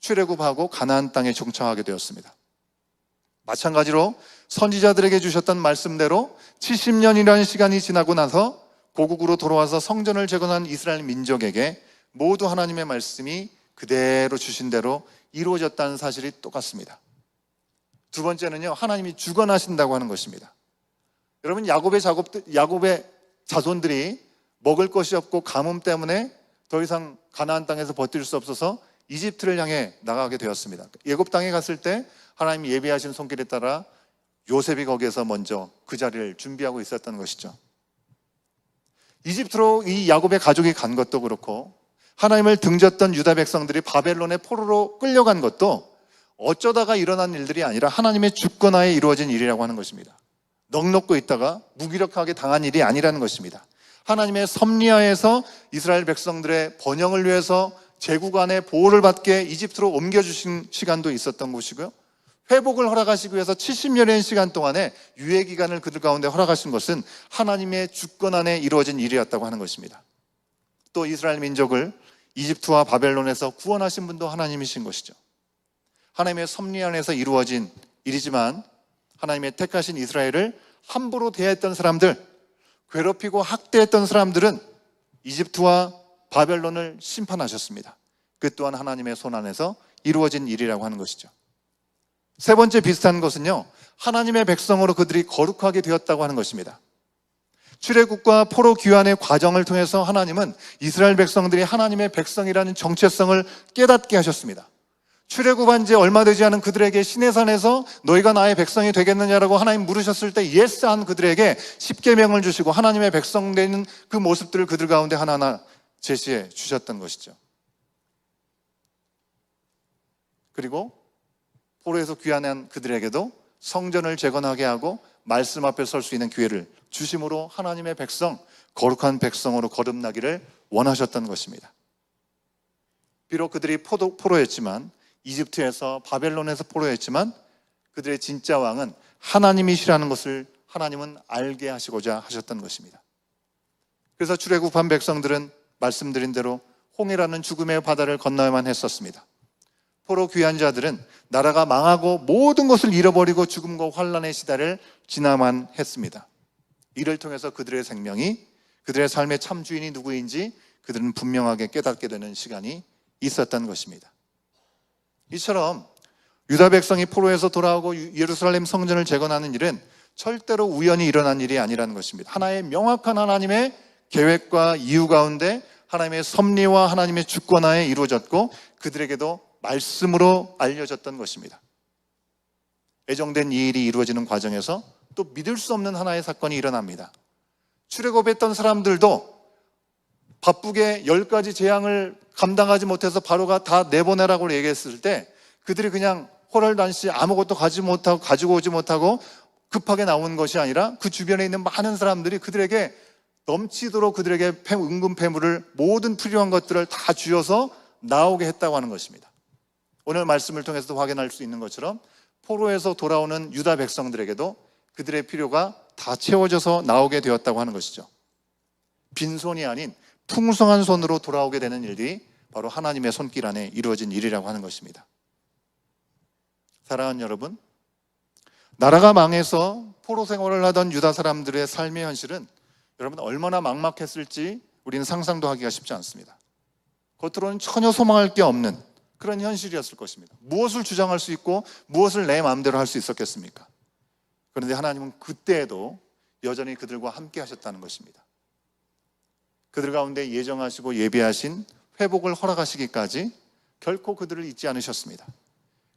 출애굽하고 가나안 땅에 정착하게 되었습니다. 마찬가지로 선지자들에게 주셨던 말씀대로 70년이라는 시간이 지나고 나서 고국으로 돌아와서 성전을 재건한 이스라엘 민족에게 모두 하나님의 말씀이 그대로 주신 대로 이루어졌다는 사실이 똑같습니다. 두 번째는요, 하나님이 주관하신다고 하는 것입니다. 여러분, 야곱의 자손들이 먹을 것이 없고 가뭄 때문에 더 이상 가나안 땅에서 버틸 수 없어서 이집트를 향해 나가게 되었습니다. 애굽 땅에 갔을 때 하나님이 예비하신 손길에 따라 요셉이 거기에서 먼저 그 자리를 준비하고 있었던 것이죠. 이집트로 이 야곱의 가족이 간 것도 그렇고 하나님을 등졌던 유다 백성들이 바벨론의 포로로 끌려간 것도 어쩌다가 일어난 일들이 아니라 하나님의 주권하에 이루어진 일이라고 하는 것입니다. 넉넉고 있다가 무기력하게 당한 일이 아니라는 것입니다. 하나님의 섭리하에서 이스라엘 백성들의 번영을 위해서 제국안의 보호를 받게 이집트로 옮겨주신 시간도 있었던 것이고요, 회복을 허락하시기 위해서 70년의 시간 동안에 유예 기간을 그들 가운데 허락하신 것은 하나님의 주권 안에 이루어진 일이었다고 하는 것입니다. 또 이스라엘 민족을 이집트와 바벨론에서 구원하신 분도 하나님이신 것이죠. 하나님의 섭리 안에서 이루어진 일이지만 하나님의 택하신 이스라엘을 함부로 대했던 사람들, 괴롭히고 학대했던 사람들은 이집트와 바벨론을 심판하셨습니다. 그 또한 하나님의 손 안에서 이루어진 일이라고 하는 것이죠. 세 번째 비슷한 것은요, 하나님의 백성으로 그들이 거룩하게 되었다고 하는 것입니다. 출애굽과 포로 귀환의 과정을 통해서 하나님은 이스라엘 백성들이 하나님의 백성이라는 정체성을 깨닫게 하셨습니다. 출애굽한 지 얼마 되지 않은 그들에게 시내산에서 너희가 나의 백성이 되겠느냐라고 하나님 물으셨을 때 예스 한 그들에게 십계명을 주시고 하나님의 백성 되는 그 모습들을 그들 가운데 하나하나 제시해 주셨던 것이죠. 그리고 포로에서 귀환한 그들에게도 성전을 재건하게 하고 말씀 앞에 설 수 있는 기회를 주심으로 하나님의 백성, 거룩한 백성으로 거듭나기를 원하셨던 것입니다. 비록 그들이 포로였지만, 이집트에서 바벨론에서 포로였지만 그들의 진짜 왕은 하나님이시라는 것을 하나님은 알게 하시고자 하셨던 것입니다. 그래서 출애굽한 백성들은 말씀드린 대로 홍해라는 죽음의 바다를 건너야만 했었습니다. 포로 귀한 자들은 나라가 망하고 모든 것을 잃어버리고 죽음과 환란의 시대를 지나만 했습니다. 이를 통해서 그들의 생명이, 그들의 삶의 참 주인이 누구인지 그들은 분명하게 깨닫게 되는 시간이 있었던 것입니다. 이처럼 유다 백성이 포로에서 돌아오고 예루살렘 성전을 재건하는 일은 절대로 우연히 일어난 일이 아니라는 것입니다. 하나의 명확한 하나님의 계획과 이유 가운데 하나님의 섭리와 하나님의 주권하에 이루어졌고 그들에게도 말씀으로 알려졌던 것입니다. 애정된 이 일이 이루어지는 과정에서 또 믿을 수 없는 하나의 사건이 일어납니다. 출애굽했던 사람들도 바쁘게 10가지 재앙을 감당하지 못해서 바로가 다 내보내라고 얘기했을 때 그들이 그냥 호랄단시 아무것도 가지고 오지 못하고 급하게 나온 것이 아니라 그 주변에 있는 많은 사람들이 그들에게 넘치도록 그들에게 은금 패물을 모든 필요한 것들을 다 주어서 나오게 했다고 하는 것입니다. 오늘 말씀을 통해서도 확인할 수 있는 것처럼 포로에서 돌아오는 유다 백성들에게도 그들의 필요가 다 채워져서 나오게 되었다고 하는 것이죠. 빈손이 아닌 풍성한 손으로 돌아오게 되는 일들이 바로 하나님의 손길 안에 이루어진 일이라고 하는 것입니다. 사랑하는 여러분, 나라가 망해서 포로 생활을 하던 유다 사람들의 삶의 현실은 여러분 얼마나 막막했을지 우리는 상상도 하기가 쉽지 않습니다. 겉으로는 전혀 소망할 게 없는 그런 현실이었을 것입니다. 무엇을 주장할 수 있고 무엇을 내 마음대로 할 수 있었겠습니까? 그런데 하나님은 그때에도 여전히 그들과 함께 하셨다는 것입니다. 그들 가운데 예정하시고 예비하신 회복을 허락하시기까지 결코 그들을 잊지 않으셨습니다.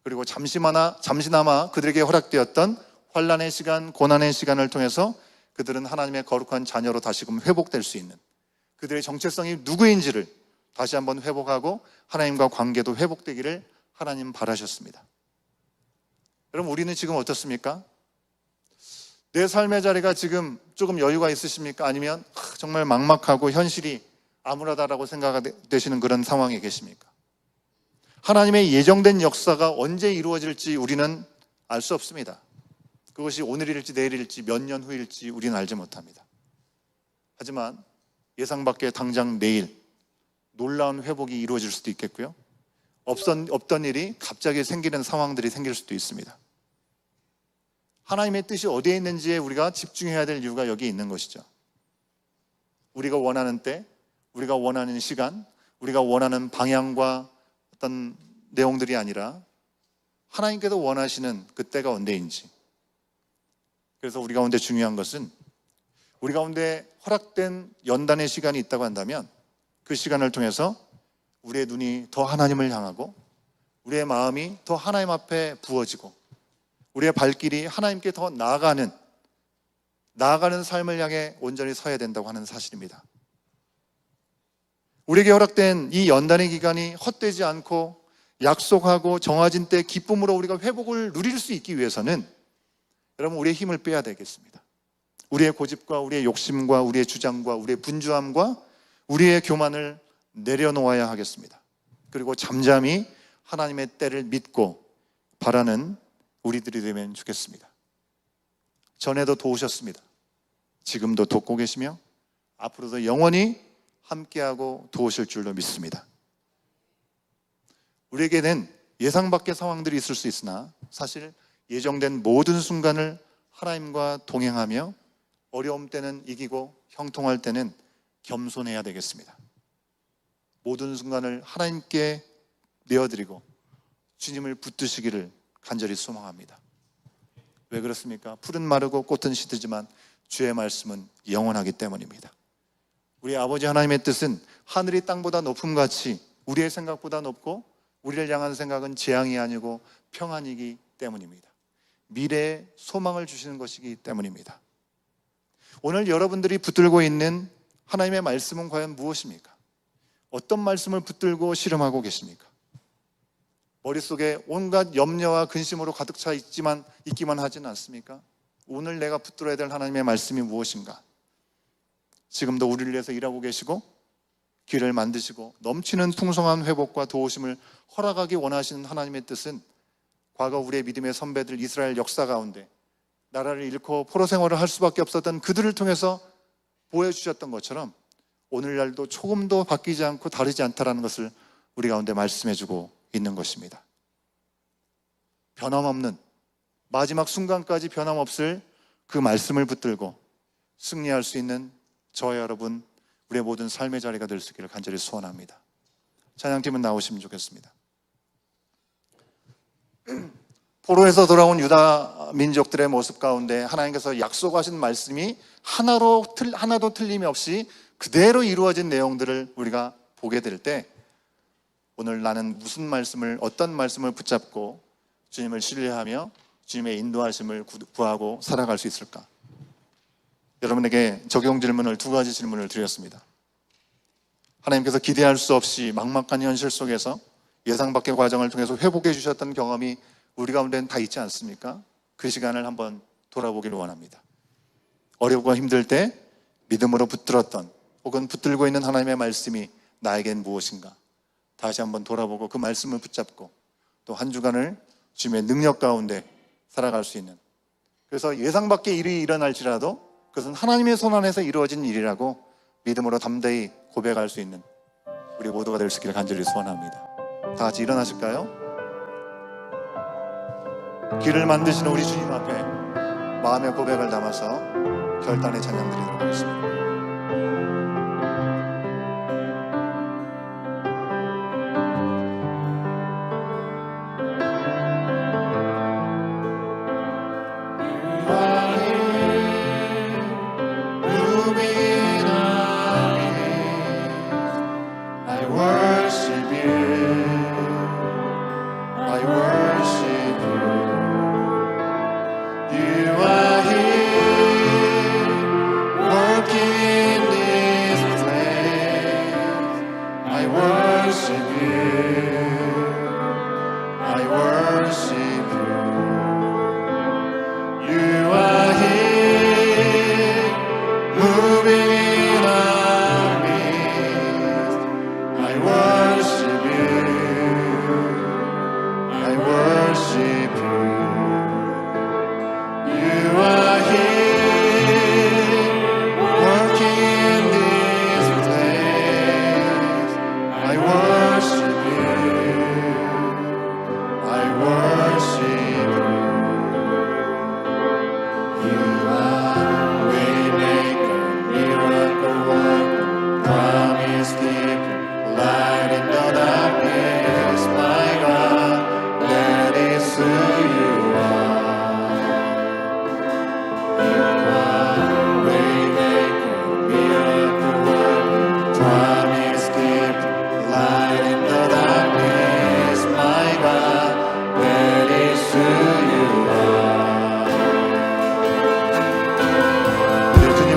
그리고 잠시나마 그들에게 허락되었던 환난의 시간, 고난의 시간을 통해서 그들은 하나님의 거룩한 자녀로 다시금 회복될 수 있는 그들의 정체성이 누구인지를 다시 한번 회복하고 하나님과 관계도 회복되기를 하나님 바라셨습니다. 여러분, 우리는 지금 어떻습니까? 내 삶의 자리가 지금 조금 여유가 있으십니까? 아니면 정말 막막하고 현실이 암울하다라고 생각되시는 그런 상황에 계십니까? 하나님의 예정된 역사가 언제 이루어질지 우리는 알 수 없습니다. 그것이 오늘일지 내일일지 몇 년 후일지 우리는 알지 못합니다. 하지만 예상 밖의 당장 내일 놀라운 회복이 이루어질 수도 있겠고요. 없던 일이 갑자기 생기는 상황들이 생길 수도 있습니다. 하나님의 뜻이 어디에 있는지에 우리가 집중해야 될 이유가 여기 있는 것이죠. 우리가 원하는 때, 우리가 원하는 시간, 우리가 원하는 방향과 어떤 내용들이 아니라 하나님께서 원하시는 그 때가 언제인지. 그래서 우리 가운데 중요한 것은 우리 가운데 허락된 연단의 시간이 있다고 한다면 그 시간을 통해서 우리의 눈이 더 하나님을 향하고 우리의 마음이 더 하나님 앞에 부어지고 우리의 발길이 하나님께 더 나아가는 삶을 향해 온전히 서야 된다고 하는 사실입니다. 우리에게 허락된 이 연단의 기간이 헛되지 않고 약속하고 정해진 때 기쁨으로 우리가 회복을 누릴 수 있기 위해서는 여러분 우리의 힘을 빼야 되겠습니다. 우리의 고집과 우리의 욕심과 우리의 주장과 우리의 분주함과 우리의 교만을 내려놓아야 하겠습니다. 그리고 잠잠히 하나님의 때를 믿고 바라는 우리들이 되면 좋겠습니다. 전에도 도우셨습니다. 지금도 돕고 계시며 앞으로도 영원히 함께하고 도우실 줄로 믿습니다. 우리에게는 예상 밖의 상황들이 있을 수 있으나 사실 예정된 모든 순간을 하나님과 동행하며 어려움 때는 이기고 형통할 때는 겸손해야 되겠습니다. 모든 순간을 하나님께 내어드리고 주님을 붙드시기를 간절히 소망합니다. 왜 그렇습니까? 풀은 마르고 꽃은 시들지만 주의 말씀은 영원하기 때문입니다. 우리 아버지 하나님의 뜻은 하늘이 땅보다 높음같이 우리의 생각보다 높고 우리를 향한 생각은 재앙이 아니고 평안이기 때문입니다. 미래에 소망을 주시는 것이기 때문입니다. 오늘 여러분들이 붙들고 있는 하나님의 말씀은 과연 무엇입니까? 어떤 말씀을 붙들고 씨름하고 계십니까? 머릿속에 온갖 염려와 근심으로 가득 차 있기만 하지는 않습니까? 오늘 내가 붙들어야 될 하나님의 말씀이 무엇인가? 지금도 우리를 위해서 일하고 계시고 길을 만드시고 넘치는 풍성한 회복과 도우심을 허락하기 원하시는 하나님의 뜻은 과거 우리의 믿음의 선배들 이스라엘 역사 가운데 나라를 잃고 포로 생활을 할 수밖에 없었던 그들을 통해서 보여주셨던 것처럼 오늘날도 조금도 바뀌지 않고 다르지 않다라는 것을 우리 가운데 말씀해주고 있는 것입니다. 변함없는 마지막 순간까지 변함없을 그 말씀을 붙들고 승리할 수 있는 저와 여러분 우리의 모든 삶의 자리가 될 수 있기를 간절히 소원합니다. 찬양팀은 나오시면 좋겠습니다. 포로에서 돌아온 유다 민족들의 모습 가운데 하나님께서 약속하신 말씀이 하나도 틀림이 없이 그대로 이루어진 내용들을 우리가 보게 될 때 오늘 나는 무슨 말씀을, 어떤 말씀을 붙잡고 주님을 신뢰하며 주님의 인도하심을 구하고 살아갈 수 있을까? 여러분에게 적용 질문을 2가지 질문을 드렸습니다. 하나님께서 기대할 수 없이 막막한 현실 속에서 예상 밖의 과정을 통해서 회복해 주셨던 경험이 우리 가운데는 다 있지 않습니까? 그 시간을 한번 돌아보기를 원합니다. 어렵고 힘들 때 믿음으로 붙들었던 혹은 붙들고 있는 하나님의 말씀이 나에겐 무엇인가? 다시 한번 돌아보고 그 말씀을 붙잡고 또 한 주간을 주님의 능력 가운데 살아갈 수 있는, 그래서 예상 밖의 일이 일어날지라도 그것은 하나님의 손 안에서 이루어진 일이라고 믿음으로 담대히 고백할 수 있는 우리 모두가 될 수 있기를 간절히 소원합니다. 다 같이 일어나실까요? 길을 만드시는 우리 주님 앞에 마음의 고백을 담아서 결단의 찬양 드리도록 하겠습니다.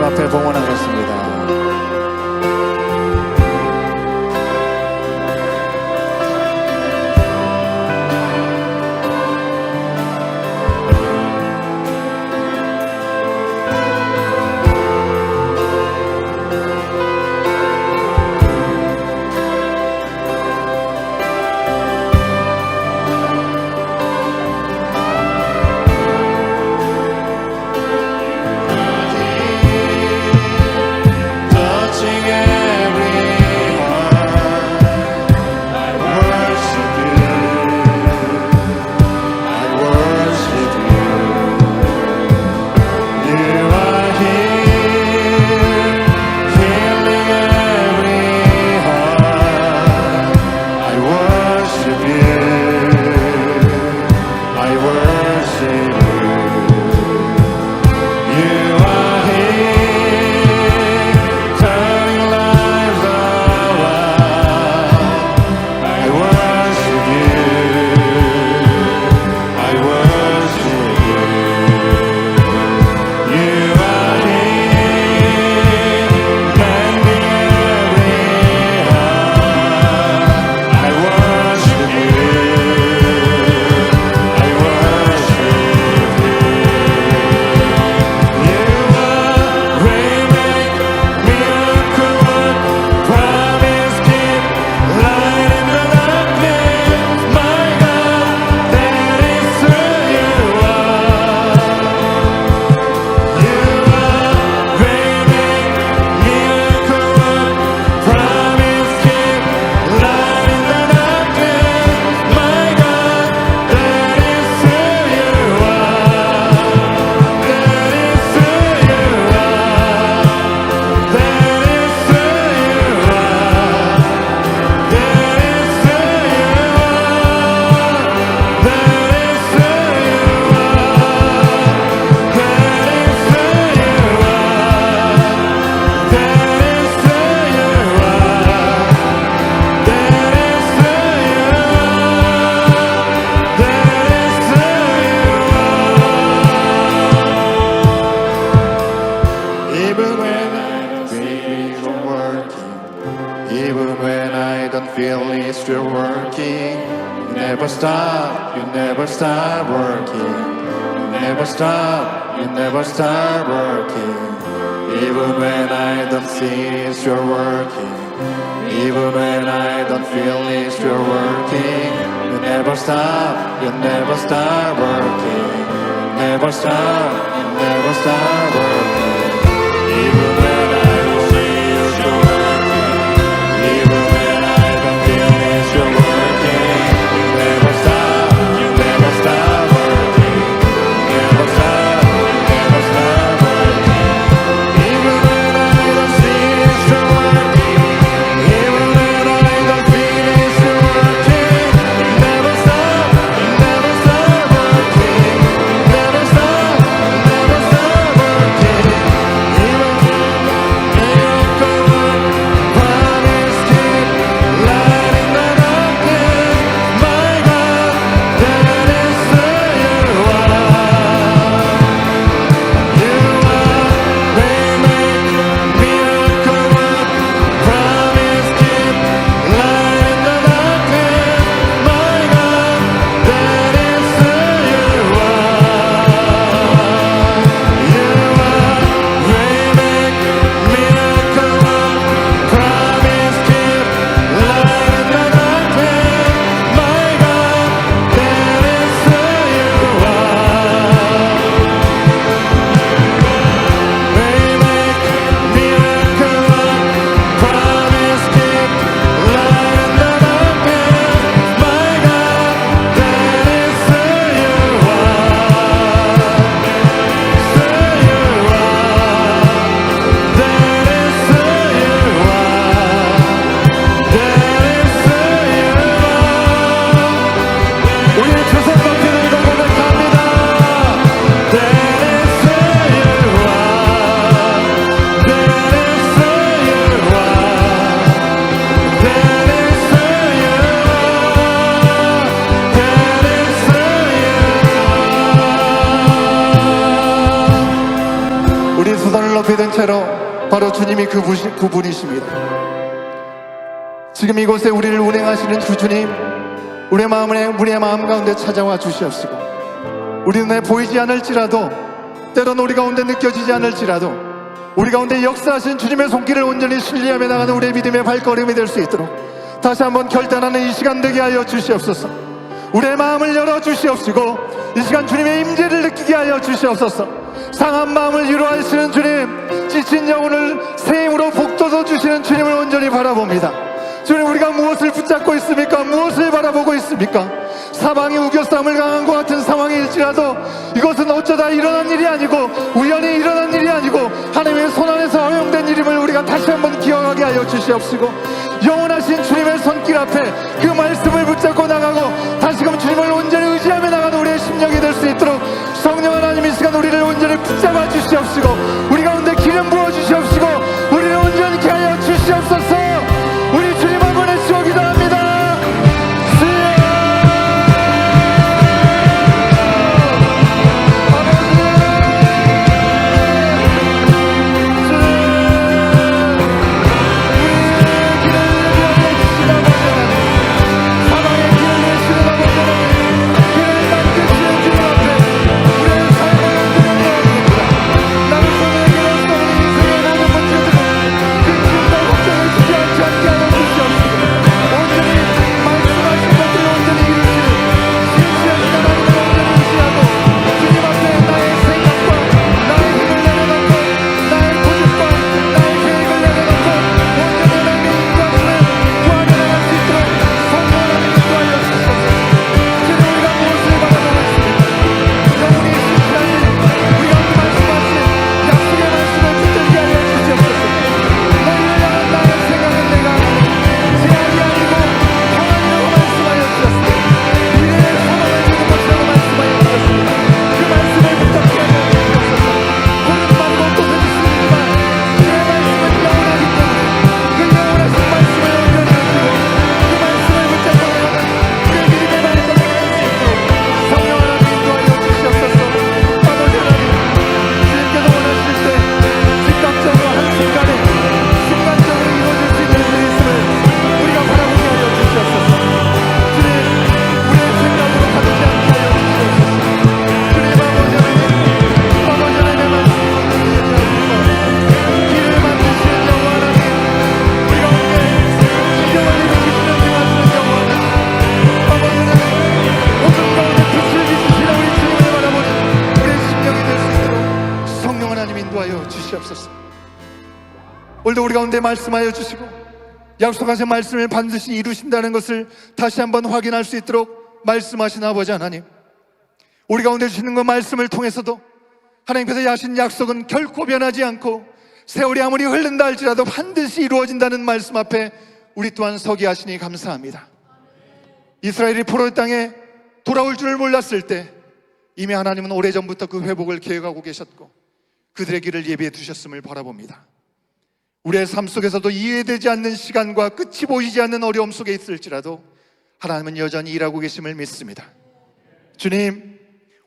앞에 봉헌하겠습니다. Even when I don't feel it, you're working. You never stop, you never stop working. You never stop, you never stop working. Even when I don't see it, you're working. Even when I don't feel it, you're working. You never stop, you never stop working. Never stop, you never stop working. Even when I don't see it, you're working. Even when I don't feel it, you're working. You never stop, you never stop working. Never stop, never stop working. Even when I don't see it, you're working. Even when I don't feel it, you're working. Never stop, never stop working. Never stop, never stop working. Even when miracle work, promise keep, light in the darkness. My God, that is who you are. You are waymaker, miracle work, promise keep, light in the darkness. My God, that is who you are. You are waymaker, miracle work, promise keep, light in the darkness. My God, that is who you are. Waymaker, miracle work, promise keep, light in the darkness. My God, that is who you are. Who you are. That is who you are. That is who you are. 우리의 주선 높이 들고 고백합니다. That is who you are. That is who you are. That is who you are. That is who you are. 우리 두 손을 높이 든 채로 바로 주님이 그분이십니다. 지금 이곳에 우리를 운행하시는 주 주님, 우리의 마음 가운데 찾아와 주시옵시고, 우리 눈에 보이지 않을지라도, 때론 우리 가운데 느껴지지 않을지라도, 우리 가운데 역사하신 주님의 손길을 온전히 신뢰하며 나가는 우리의 믿음의 발걸음이 될 수 있도록 다시 한번 결단하는 이 시간 되게 하여 주시옵소서. 우리의 마음을 열어 주시옵시고, 이 시간 주님의 임재를 느끼게 하여 주시옵소서. 상한 마음을 위로하시는 주님, 지친 영혼을 새 힘으로 북돋워 주시는 주님을 온전히 바라봅니다. 주님, 우리가 무엇을 붙잡고 있습니까? 무엇을 바라보고 있습니까? 사방이 우겨싸움을 강한 것 같은 상황일지라도 이것은 어쩌다 일어난 일이 아니고 우연히 일어난 일이 아니고 하나님의 손 안에서 허용된 일임을 우리가 다시 한번 기억하게 하여 주시옵시고, 영원하신 주님의 손길 앞에 그 말씀을 붙잡고 나가고 다시금 주님을 온전히 의지하며 나가는 우리의 심령이 될 수 있도록 성령 하나님 이 시간 우리를 온전히 붙잡아 주시옵시고, 우리 가운데 기름 부어 주시옵시고, 우리를 온전히 하여 주시옵소서. 우리 주님 한 번 외치고 기도합니다. 나를 손에 오늘도 우리 가운데 말씀하여 주시고 약속하신 말씀을 반드시 이루신다는 것을 다시 한번 확인할 수 있도록 말씀하신 아버지 하나님, 우리 가운데 주시는 그 말씀을 통해서도 하나님께서 하신 약속은 결코 변하지 않고 세월이 아무리 흐른다 할지라도 반드시 이루어진다는 말씀 앞에 우리 또한 서게 하시니 감사합니다. 이스라엘이 포로 땅에 돌아올 줄 몰랐을 때 이미 하나님은 오래전부터 그 회복을 계획하고 계셨고 그들의 길을 예비해 두셨음을 바라봅니다. 우리의 삶 속에서도 이해되지 않는 시간과 끝이 보이지 않는 어려움 속에 있을지라도 하나님은 여전히 일하고 계심을 믿습니다. 주님,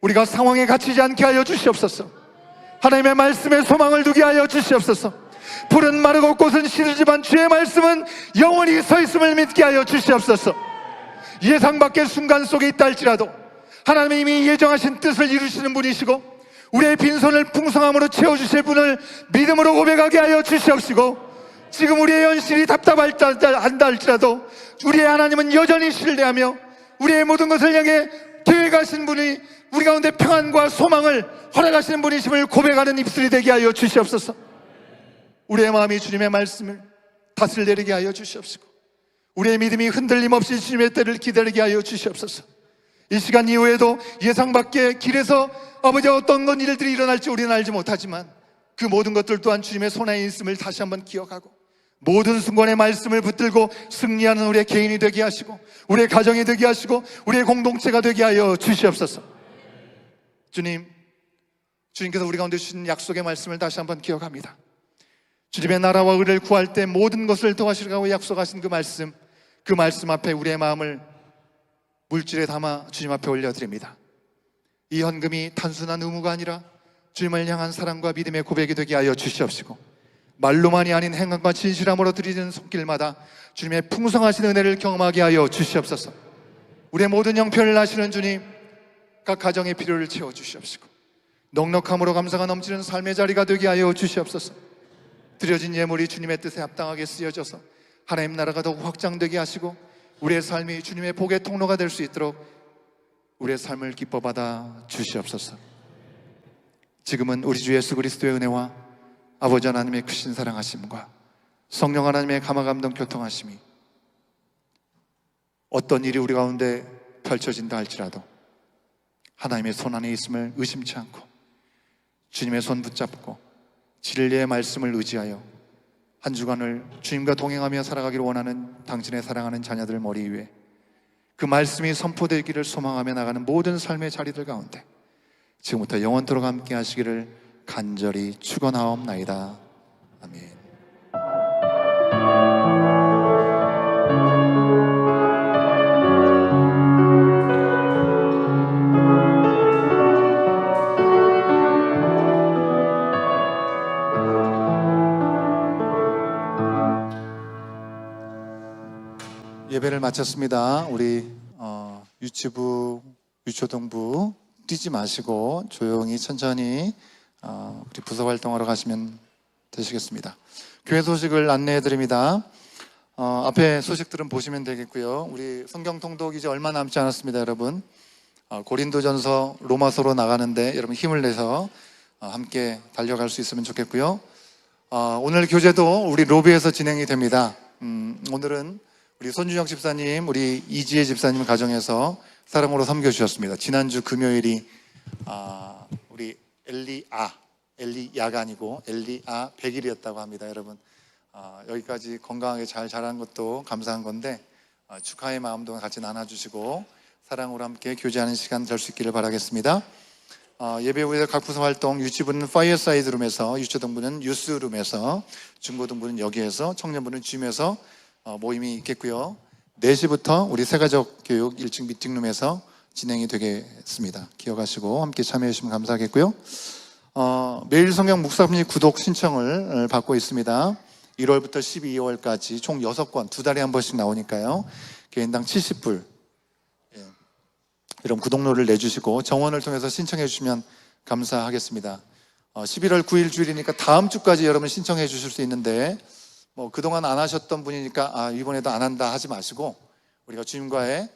우리가 상황에 갇히지 않게 하여 주시옵소서. 하나님의 말씀에 소망을 두게 하여 주시옵소서. 풀은 마르고 꽃은 시들지만 주의 말씀은 영원히 서 있음을 믿게 하여 주시옵소서. 예상 밖의 순간 속에 있다 할지라도 하나님이 이미 예정하신 뜻을 이루시는 분이시고 우리의 빈손을 풍성함으로 채워주실 분을 믿음으로 고백하게 하여 주시옵시고, 지금 우리의 현실이 답답할다 할지라도 우리의 하나님은 여전히 신뢰하며 우리의 모든 것을 향해 계획하신 분이 우리 가운데 평안과 소망을 허락하시는 분이심을 고백하는 입술이 되게 하여 주시옵소서. 우리의 마음이 주님의 말씀을 닷을 내리게 하여 주시옵시고 우리의 믿음이 흔들림 없이 주님의 때를 기다리게 하여 주시옵소서. 이 시간 이후에도 예상 밖의 길에서 아버지 어떤 건 일들이 일어날지 우리는 알지 못하지만 그 모든 것들 또한 주님의 손에 있음을 다시 한번 기억하고 모든 순간의 말씀을 붙들고 승리하는 우리의 개인이 되게 하시고 우리의 가정이 되게 하시고 우리의 공동체가 되게 하여 주시옵소서. 주님, 주님께서 우리 가운데 주신 약속의 말씀을 다시 한번 기억합니다. 주님의 나라와 의를 구할 때 모든 것을 도와주시라고 약속하신 그 말씀 앞에 우리의 마음을 물질에 담아 주님 앞에 올려드립니다. 이 헌금이 단순한 의무가 아니라 주님을 향한 사랑과 믿음의 고백이 되게 하여 주시옵시고 말로만이 아닌 행함과 진실함으로 드리는 손길마다 주님의 풍성하신 은혜를 경험하게 하여 주시옵소서. 우리의 모든 형편을 아시는 주님, 각 가정의 필요를 채워주시옵시고 넉넉함으로 감사가 넘치는 삶의 자리가 되게 하여 주시옵소서. 드려진 예물이 주님의 뜻에 합당하게 쓰여져서 하나님 나라가 더욱 확장되게 하시고 우리의 삶이 주님의 복의 통로가 될 수 있도록 우리의 삶을 기뻐받아 주시옵소서. 지금은 우리 주 예수 그리스도의 은혜와 아버지 하나님의 크신 사랑하심과 성령 하나님의 감화감동 교통하심이 어떤 일이 우리 가운데 펼쳐진다 할지라도 하나님의 손 안에 있음을 의심치 않고 주님의 손 붙잡고 진리의 말씀을 의지하여 한 주간을 주님과 동행하며 살아가기를 원하는 당신의 사랑하는 자녀들 머리 위에 그 말씀이 선포되기를 소망하며 나가는 모든 삶의 자리들 가운데 지금부터 영원토록 함께 하시기를 간절히 축원하옵나이다. 아멘. 예배를 마쳤습니다. 우리 유치부, 유초동부 뛰지 마시고 조용히 천천히 우리 부서 활동하러 가시면 되시겠습니다. 교회 소식을 안내해 드립니다. 앞에 소식들은 보시면 되겠고요. 우리 성경 통독 이제 얼마 남지 않았습니다, 여러분. 고린도전서, 로마서로 나가는데 여러분 힘을 내서 함께 달려갈 수 있으면 좋겠고요. 오늘 교제도 우리 로비에서 진행이 됩니다. 오늘은 우리 손준혁 집사님, 우리 이지혜 집사님 가정에서 사랑으로 섬겨주셨습니다. 지난주 금요일이 우리 엘리야가 아니고 엘리아 100일이었다고 합니다. 여러분 여기까지 건강하게 잘 자란 것도 감사한 건데 축하의 마음도 같이 나눠주시고 사랑으로 함께 교제하는 시간 될 수 있기를 바라겠습니다. 예배 후에 각 부서 활동, 유치부는 파이어사이드 룸에서, 유초등부는 유스룸에서, 중고등부는 여기에서, 청년부는 gym에서 모임이 있겠고요. 4시부터 우리 새가족 교육 1층 미팅룸에서 진행이 되겠습니다. 기억하시고 함께 참여해 주시면 감사하겠고요. 매일 성경 묵상및 구독 신청을 받고 있습니다. 1월부터 12월까지 총 6권, 2달에 한 번씩 나오니까요. 개인당 70불. 여러분 구독료를 내주시고 정원을 통해서 신청해 주시면 감사하겠습니다. 11월 9일 주일이니까 다음 주까지 여러분 신청해 주실 수 있는데 그동안 안 하셨던 분이니까 이번에도 안 한다 하지 마시고 우리가 주님과의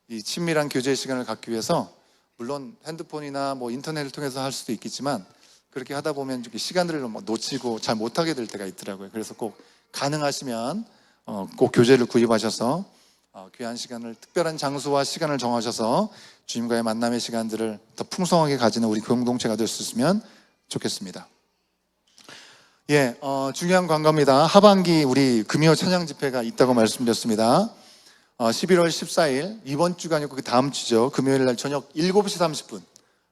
이 친밀한 교제 시간을 갖기 위해서 물론 핸드폰이나 인터넷을 통해서 할 수도 있겠지만 그렇게 하다 보면 이렇게 시간들을 놓치고 잘 못하게 될 때가 있더라고요. 그래서 꼭 가능하시면 꼭 교재를 구입하셔서 귀한 시간을, 특별한 장소와 시간을 정하셔서 주님과의 만남의 시간들을 더 풍성하게 가지는 우리 공동체가 될 수 있으면 좋겠습니다. 예, 중요한 광고입니다. 하반기 우리 금요 찬양 집회가 있다고 말씀드렸습니다. 11월 14일 이번 주가 아니고 그 다음 주죠. 금요일 날 저녁 7시 30분.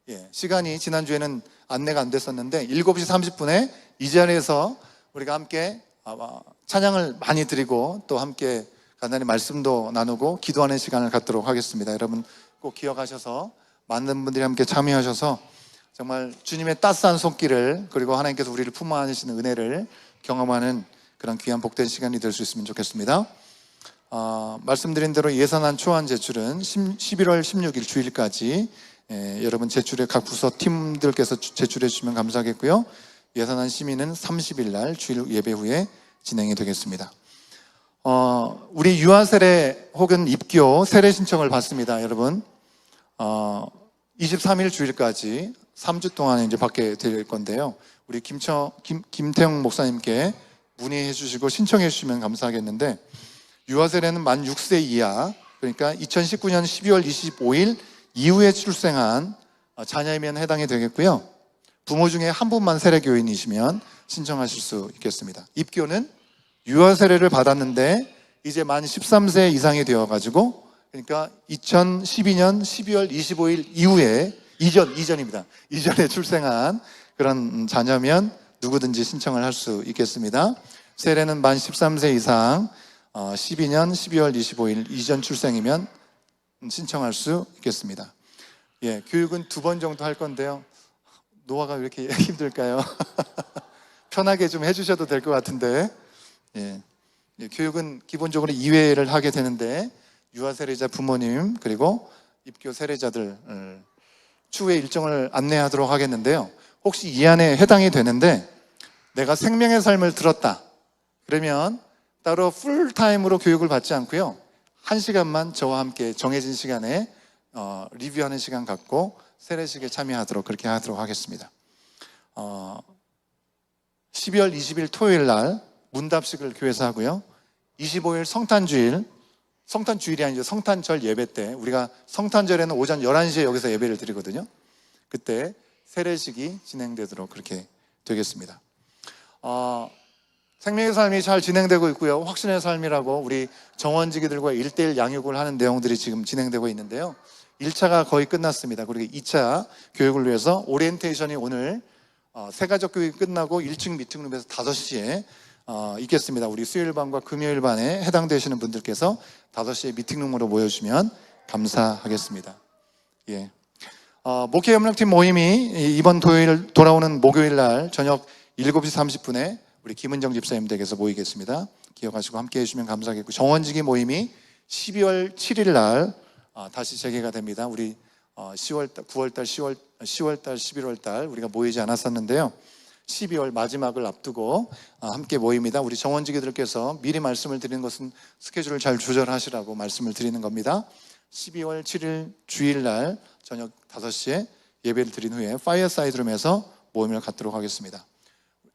예, 시간이 지난주에는 안내가 안 됐었는데 7시 30분에 이 자리에서 우리가 함께 찬양을 많이 드리고 또 함께 간단히 말씀도 나누고 기도하는 시간을 갖도록 하겠습니다. 여러분 꼭 기억하셔서 많은 분들이 함께 참여하셔서 정말 주님의 따스한 손길을, 그리고 하나님께서 우리를 품어 안으시는 은혜를 경험하는 그런 귀한 복된 시간이 될 수 있으면 좋겠습니다. 말씀드린 대로 예산안 초안 제출은 11월 16일 주일까지 여러분 제출에 각 부서 팀들께서 제출해 주시면 감사하겠고요. 예산안 심의는 30일 날 주일 예배 후에 진행이 되겠습니다. 우리 유아 세례 혹은 입교 세례 신청을 받습니다. 여러분 23일 주일까지 3주 동안에 이제 받게 될 건데요. 우리 김태형 목사님께 문의해 주시고 신청해 주시면 감사하겠는데, 유아 세례는 만 6세 이하, 그러니까 2019년 12월 25일 이후에 출생한 자녀이면 해당이 되겠고요. 부모 중에 한 분만 세례교인이시면 신청하실 수 있겠습니다. 입교는 유아 세례를 받았는데 이제 만 13세 이상이 되어가지고, 그러니까 2012년 12월 25일 이후에 이전입니다. 이전에 출생한 그런 자녀면 누구든지 신청을 할 수 있겠습니다. 세례는 만 13세 이상 12년 12월 25일 이전 출생이면 신청할 수 있겠습니다. 예, 교육은 2번 정도 할 건데요. 노아가 왜 이렇게 힘들까요? 편하게 좀 해주셔도 될 것 같은데, 예, 교육은 기본적으로 2회를 하게 되는데 유아 세례자 부모님 그리고 입교 세례자들 추후에 일정을 안내하도록 하겠는데요. 혹시 이 안에 해당이 되는데 내가 생명의 삶을 들었다 그러면 따로 풀타임으로 교육을 받지 않고요, 1시간만 저와 함께 정해진 시간에 리뷰하는 시간 갖고 세례식에 참여하도록 그렇게 하도록 하겠습니다. 12월 20일 토요일 날 문답식을 교회에서 하고요, 25일 성탄주일이 아니죠. 성탄절 예배 때 우리가 성탄절에는 오전 11시에 여기서 예배를 드리거든요. 그때 세례식이 진행되도록 그렇게 되겠습니다. 생명의 삶이 잘 진행되고 있고요. 확신의 삶이라고 우리 정원지기들과 1:1 양육을 하는 내용들이 지금 진행되고 있는데요. 1차가 거의 끝났습니다. 그리고 2차 교육을 위해서 오리엔테이션이 오늘 세가족 교육이 끝나고 1층 미팅룸에서 5시에 있겠습니다. 우리 수요일반과 금요일반에 해당되시는 분들께서 5시에 미팅룸으로 모여주시면 감사하겠습니다. 예. 목회협력팀 모임이 이번 토요일 돌아오는 목요일 날 저녁 7시 30분에 우리 김은정 집사님 댁에서 모이겠습니다. 기억하시고 함께 해주시면 감사하겠고, 정원지기 모임이 12월 7일 날 다시 재개가 됩니다. 우리 10월달, 9월달, 10월달, 11월달 우리가 모이지 않았었는데요. 12월 마지막을 앞두고 함께 모입니다. 우리 정원지기들께서 미리 말씀을 드리는 것은 스케줄을 잘 조절하시라고 말씀을 드리는 겁니다. 12월 7일 주일날 저녁 5시에 예배를 드린 후에 파이어사이드룸에서 모임을 갖도록 하겠습니다.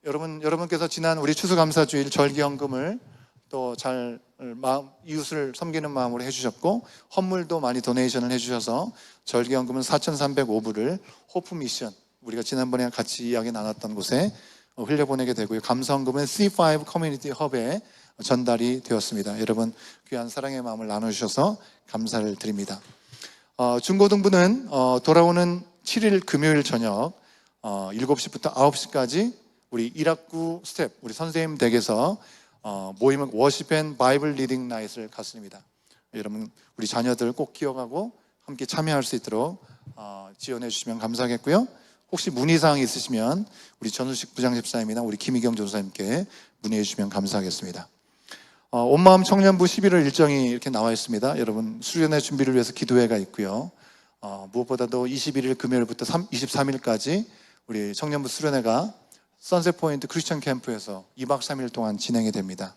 여러분께서 지난 우리 추수감사주일 절기헌금을 또 잘 이웃을 섬기는 마음으로 해주셨고, 헌물도 많이 도네이션을 해주셔서 절기헌금은 4,305불을 호프미션, 우리가 지난번에 같이 이야기 나눴던 곳에 흘려보내게 되고요. 감사헌금은 C5 커뮤니티 헙에 전달이 되었습니다. 여러분 귀한 사랑의 마음을 나눠주셔서 감사를 드립니다. 중고등부는 돌아오는 7일 금요일 저녁 7시부터 9시까지 우리 1학구 스텝, 우리 선생님 댁에서 모임은 워십 앤 바이블 리딩 나잇을 갖습니다. 여러분 우리 자녀들 꼭 기억하고 함께 참여할 수 있도록 지원해 주시면 감사하겠고요. 혹시 문의사항이 있으시면 우리 전우식 부장집사님이나 우리 김희경 전사님께 문의해 주시면 감사하겠습니다. 온마음 청년부 11월 일정이 이렇게 나와 있습니다. 여러분 수련회 준비를 위해서 기도회가 있고요. 무엇보다도 21일 금요일부터 23일까지 우리 청년부 수련회가 선셋포인트 크리스천 캠프에서 2박 3일 동안 진행이 됩니다.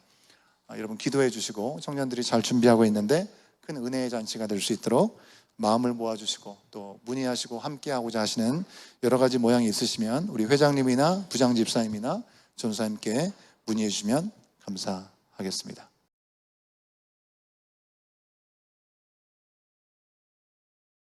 여러분 기도해 주시고 청년들이 잘 준비하고 있는데 큰 은혜의 잔치가 될 수 있도록 마음을 모아주시고 또 문의하시고 함께하고자 하시는 여러 가지 모양이 있으시면 우리 회장님이나 부장 집사님이나 전사님께 문의해 주시면 감사하겠습니다.